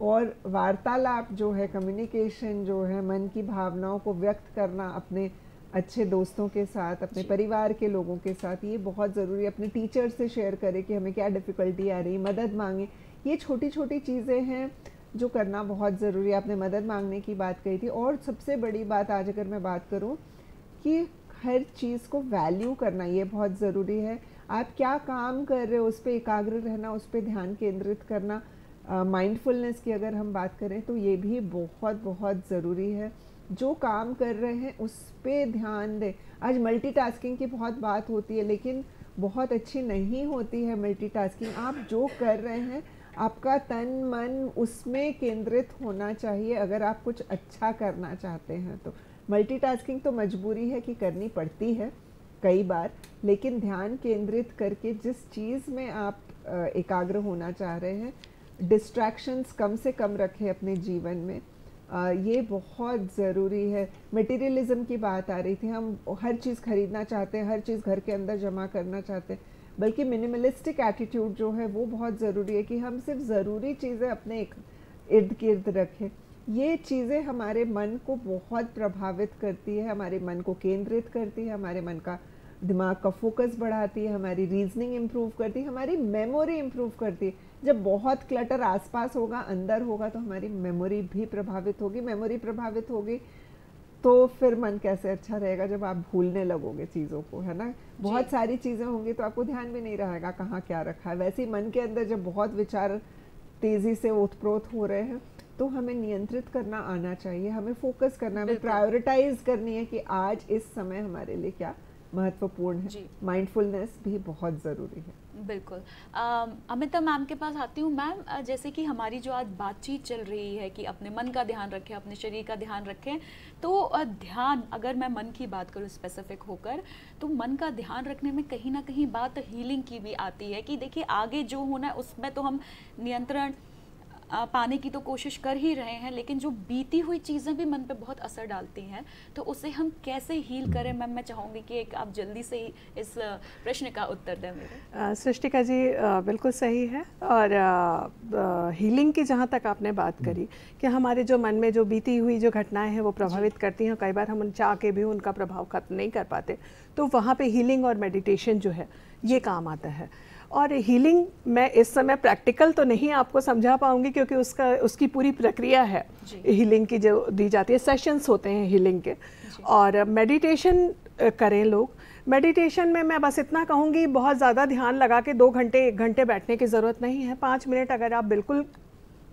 और वार्तालाप जो है, कम्युनिकेशन जो है, मन की भावनाओं को व्यक्त करना अपने अच्छे दोस्तों के साथ, अपने परिवार के लोगों के साथ, ये बहुत ज़रूरी है। अपने टीचर से शेयर करें कि हमें क्या डिफ़िकल्टी आ रही, मदद मांगें। ये छोटी छोटी चीज़ें हैं जो करना बहुत ज़रूरी है। आपने मदद मांगने की बात कही थी, और सबसे बड़ी बात आज अगर मैं बात करूं कि हर चीज़ को वैल्यू करना, ये बहुत ज़रूरी है। आप क्या काम कर रहे हो उस पर एकाग्र रहना, उस पर ध्यान केंद्रित करना। माइंडफुलनेस की अगर हम बात करें तो ये भी बहुत बहुत ज़रूरी है। जो काम कर रहे हैं उस पर ध्यान दें। आज मल्टीटास्किंग की बहुत बात होती है, लेकिन बहुत अच्छी नहीं होती है मल्टीटास्किंग। आप जो कर रहे हैं आपका तन मन उसमें केंद्रित होना चाहिए अगर आप कुछ अच्छा करना चाहते हैं तो। मल्टीटास्किंग तो मजबूरी है कि करनी पड़ती है कई बार, लेकिन ध्यान केंद्रित करके जिस चीज़ में आप एकाग्र होना चाह रहे हैं, डिस्ट्रैक्शंस कम से कम रखें अपने जीवन में, ये बहुत ज़रूरी है। मटेरियलिज्म की बात आ रही थी, हम हर चीज़ खरीदना चाहते हैं, हर चीज़ घर के अंदर जमा करना चाहते हैं, बल्कि मिनिमलिस्टिक एटीट्यूड जो है वो बहुत ज़रूरी है कि हम सिर्फ ज़रूरी चीज़ें अपने इर्द गिर्द रखें। ये चीज़ें हमारे मन को बहुत प्रभावित करती है, हमारे मन को केंद्रित करती है, हमारे मन का दिमाग का फोकस बढ़ाती है, हमारी रीजनिंग इम्प्रूव करती है, हमारी मेमोरी इम्प्रूव करती है। जब बहुत क्लटर आसपास होगा, अंदर होगा, तो हमारी मेमोरी भी प्रभावित होगी। मेमोरी प्रभावित होगी तो फिर मन कैसे अच्छा रहेगा जब आप भूलने लगोगे चीज़ों को, है ना। बहुत सारी चीज़ें होंगी तो आपको ध्यान भी नहीं रहेगा कहाँ क्या रखा है। वैसे ही मन के अंदर जब बहुत विचार तेज़ी से ओतप्रोत हो रहे हैं तो हमें नियंत्रित करना आना चाहिए, हमें फोकस करना, हमें प्रायोरिटाइज करनी है कि आज इस समय हमारे लिए क्या महत्वपूर्ण है। माइंडफुलनेस भी बहुत ज़रूरी है। बिल्कुल। अमिता मैम के पास आती हूँ। मैम, जैसे कि हमारी जो आज बातचीत चल रही है कि अपने मन का ध्यान रखें, अपने शरीर का ध्यान रखें, तो ध्यान, अगर मैं मन की बात करूँ स्पेसिफिक होकर, तो मन का ध्यान रखने में कहीं ना कहीं बात हीलिंग की भी आती है कि देखिए आगे जो होना है उसमें तो हम नियंत्रण पाने की तो कोशिश कर ही रहे हैं, लेकिन जो बीती हुई चीज़ें भी मन पे बहुत असर डालती हैं, तो उसे हम कैसे हील करें। मैम, मैं चाहूँगी कि एक आप जल्दी से ही इस प्रश्न का उत्तर दें मेरे। सृष्टिका जी बिल्कुल सही है। और हीलिंग की जहाँ तक आपने बात करी कि हमारे जो मन में जो बीती हुई जो घटनाएं हैं वो प्रभावित करती हैं, कई बार हम चाह के भी उनका प्रभाव खत्म नहीं कर पाते, तो वहाँ पे हीलिंग और मेडिटेशन जो है ये काम आता है। और हीलिंग मैं इस समय प्रैक्टिकल तो नहीं आपको समझा पाऊंगी क्योंकि उसकी पूरी प्रक्रिया है हीलिंग की जो दी जाती है, सेशंस होते हैं हीलिंग के। और मेडिटेशन करें लोग। मेडिटेशन में मैं बस इतना कहूँगी, बहुत ज़्यादा ध्यान लगा के 2 घंटे 1 घंटे बैठने की ज़रूरत नहीं है। 5 मिनट अगर आप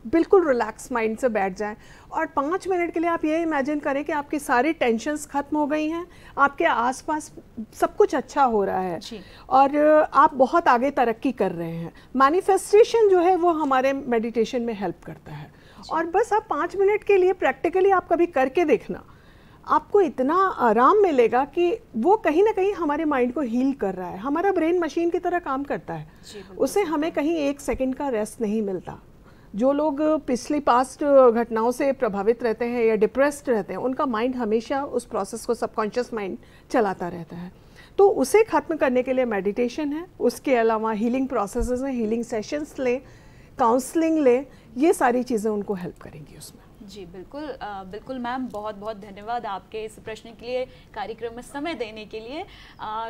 बिल्कुल रिलैक्स माइंड से बैठ जाएं और 5 मिनट के लिए आप ये इमेजिन करें कि आपकी सारी टेंशन्स खत्म हो गई हैं, आपके आसपास सब कुछ अच्छा हो रहा है और आप बहुत आगे तरक्की कर रहे हैं। मैनिफेस्टेशन जो है वो हमारे मेडिटेशन में हेल्प करता है। और बस आप 5 मिनट के लिए प्रैक्टिकली आप कभी करके देखना, आपको इतना आराम मिलेगा कि वो कहीं ना कहीं हमारे माइंड को हील कर रहा है। हमारा ब्रेन मशीन की तरह काम करता है, उसे हमें कहीं 1 सेकंड का रेस्ट नहीं मिलता। जो लोग पिछली पास्ट घटनाओं से प्रभावित रहते हैं या डिप्रेस्ड रहते हैं, उनका माइंड हमेशा उस प्रोसेस को, सबकॉन्शियस माइंड चलाता रहता है। तो उसे ख़त्म करने के लिए मेडिटेशन है, उसके अलावा हीलिंग प्रोसेसेस हैं, हीलिंग सेशंस लें, काउंसलिंग लें, ये सारी चीज़ें उनको हेल्प करेंगी उसमें। जी बिल्कुल। बिल्कुल मैम, बहुत बहुत धन्यवाद आपके इस प्रश्न के लिए, कार्यक्रम में समय देने के लिए।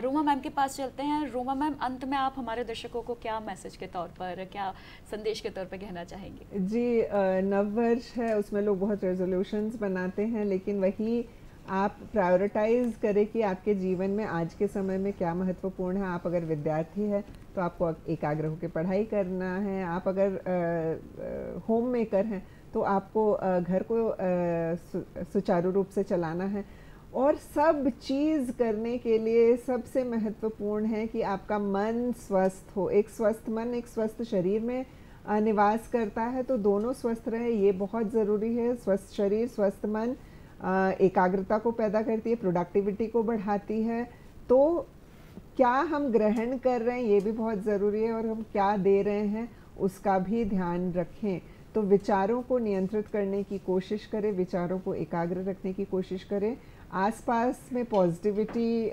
रोमा मैम के पास चलते हैं। रोमा मैम, अंत में आप हमारे दर्शकों को क्या मैसेज के तौर पर, क्या संदेश के तौर पर कहना चाहेंगे? जी, नव वर्ष है, उसमें लोग बहुत रेजोल्यूशंस बनाते हैं, लेकिन वही आप प्रायोरिटाइज करें कि आपके जीवन में आज के समय में क्या महत्वपूर्ण है। आप अगर विद्यार्थी है तो आपको एकाग्र होकर पढ़ाई करना है। आप अगर होम मेकर हैं तो आपको घर को सुचारू रूप से चलाना है। और सब चीज़ करने के लिए सबसे महत्वपूर्ण है कि आपका मन स्वस्थ हो। एक स्वस्थ मन एक स्वस्थ शरीर में निवास करता है, तो दोनों स्वस्थ रहे, ये बहुत ज़रूरी है। स्वस्थ शरीर, स्वस्थ मन एकाग्रता को पैदा करती है, प्रोडक्टिविटी को बढ़ाती है। तो क्या हम ग्रहण कर रहे हैं ये भी बहुत ज़रूरी है, और हम क्या दे रहे हैं उसका भी ध्यान रखें। तो विचारों को नियंत्रित करने की कोशिश करें, विचारों को एकाग्र रखने की कोशिश करें, आसपास में पॉजिटिविटी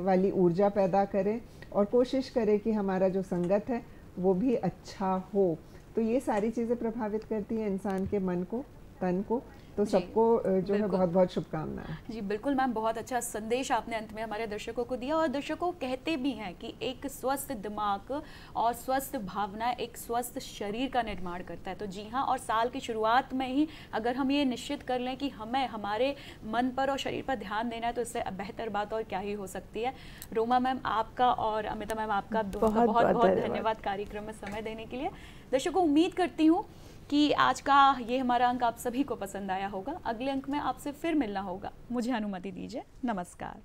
वाली ऊर्जा पैदा करें और कोशिश करें कि हमारा जो संगत है वो भी अच्छा हो। तो ये सारी चीज़ें प्रभावित करती हैं इंसान के मन को, तन को। तो सबको जो है बहुत बहुत शुभकामनाएं। जी बिल्कुल मैम, बहुत अच्छा संदेश आपने अंत में हमारे दर्शकों को दिया। और दर्शकों कहते भी हैं कि एक स्वस्थ दिमाग और स्वस्थ भावना एक स्वस्थ शरीर का निर्माण करता है। तो जी हाँ, और साल की शुरुआत में ही अगर हम ये निश्चित कर लें कि हमें हमारे मन पर और शरीर पर ध्यान देना है, तो इससे बेहतर बात और क्या ही हो सकती है। रोमा मैम आपका और अमिता मैम आपका बहुत बहुत धन्यवाद कार्यक्रम में समय देने के लिए। दर्शकों उम्मीद करती हूँ कि आज का ये हमारा अंक आप सभी को पसंद आया होगा। अगले अंक में आपसे फिर मिलना होगा। मुझे अनुमति दीजिए, नमस्कार।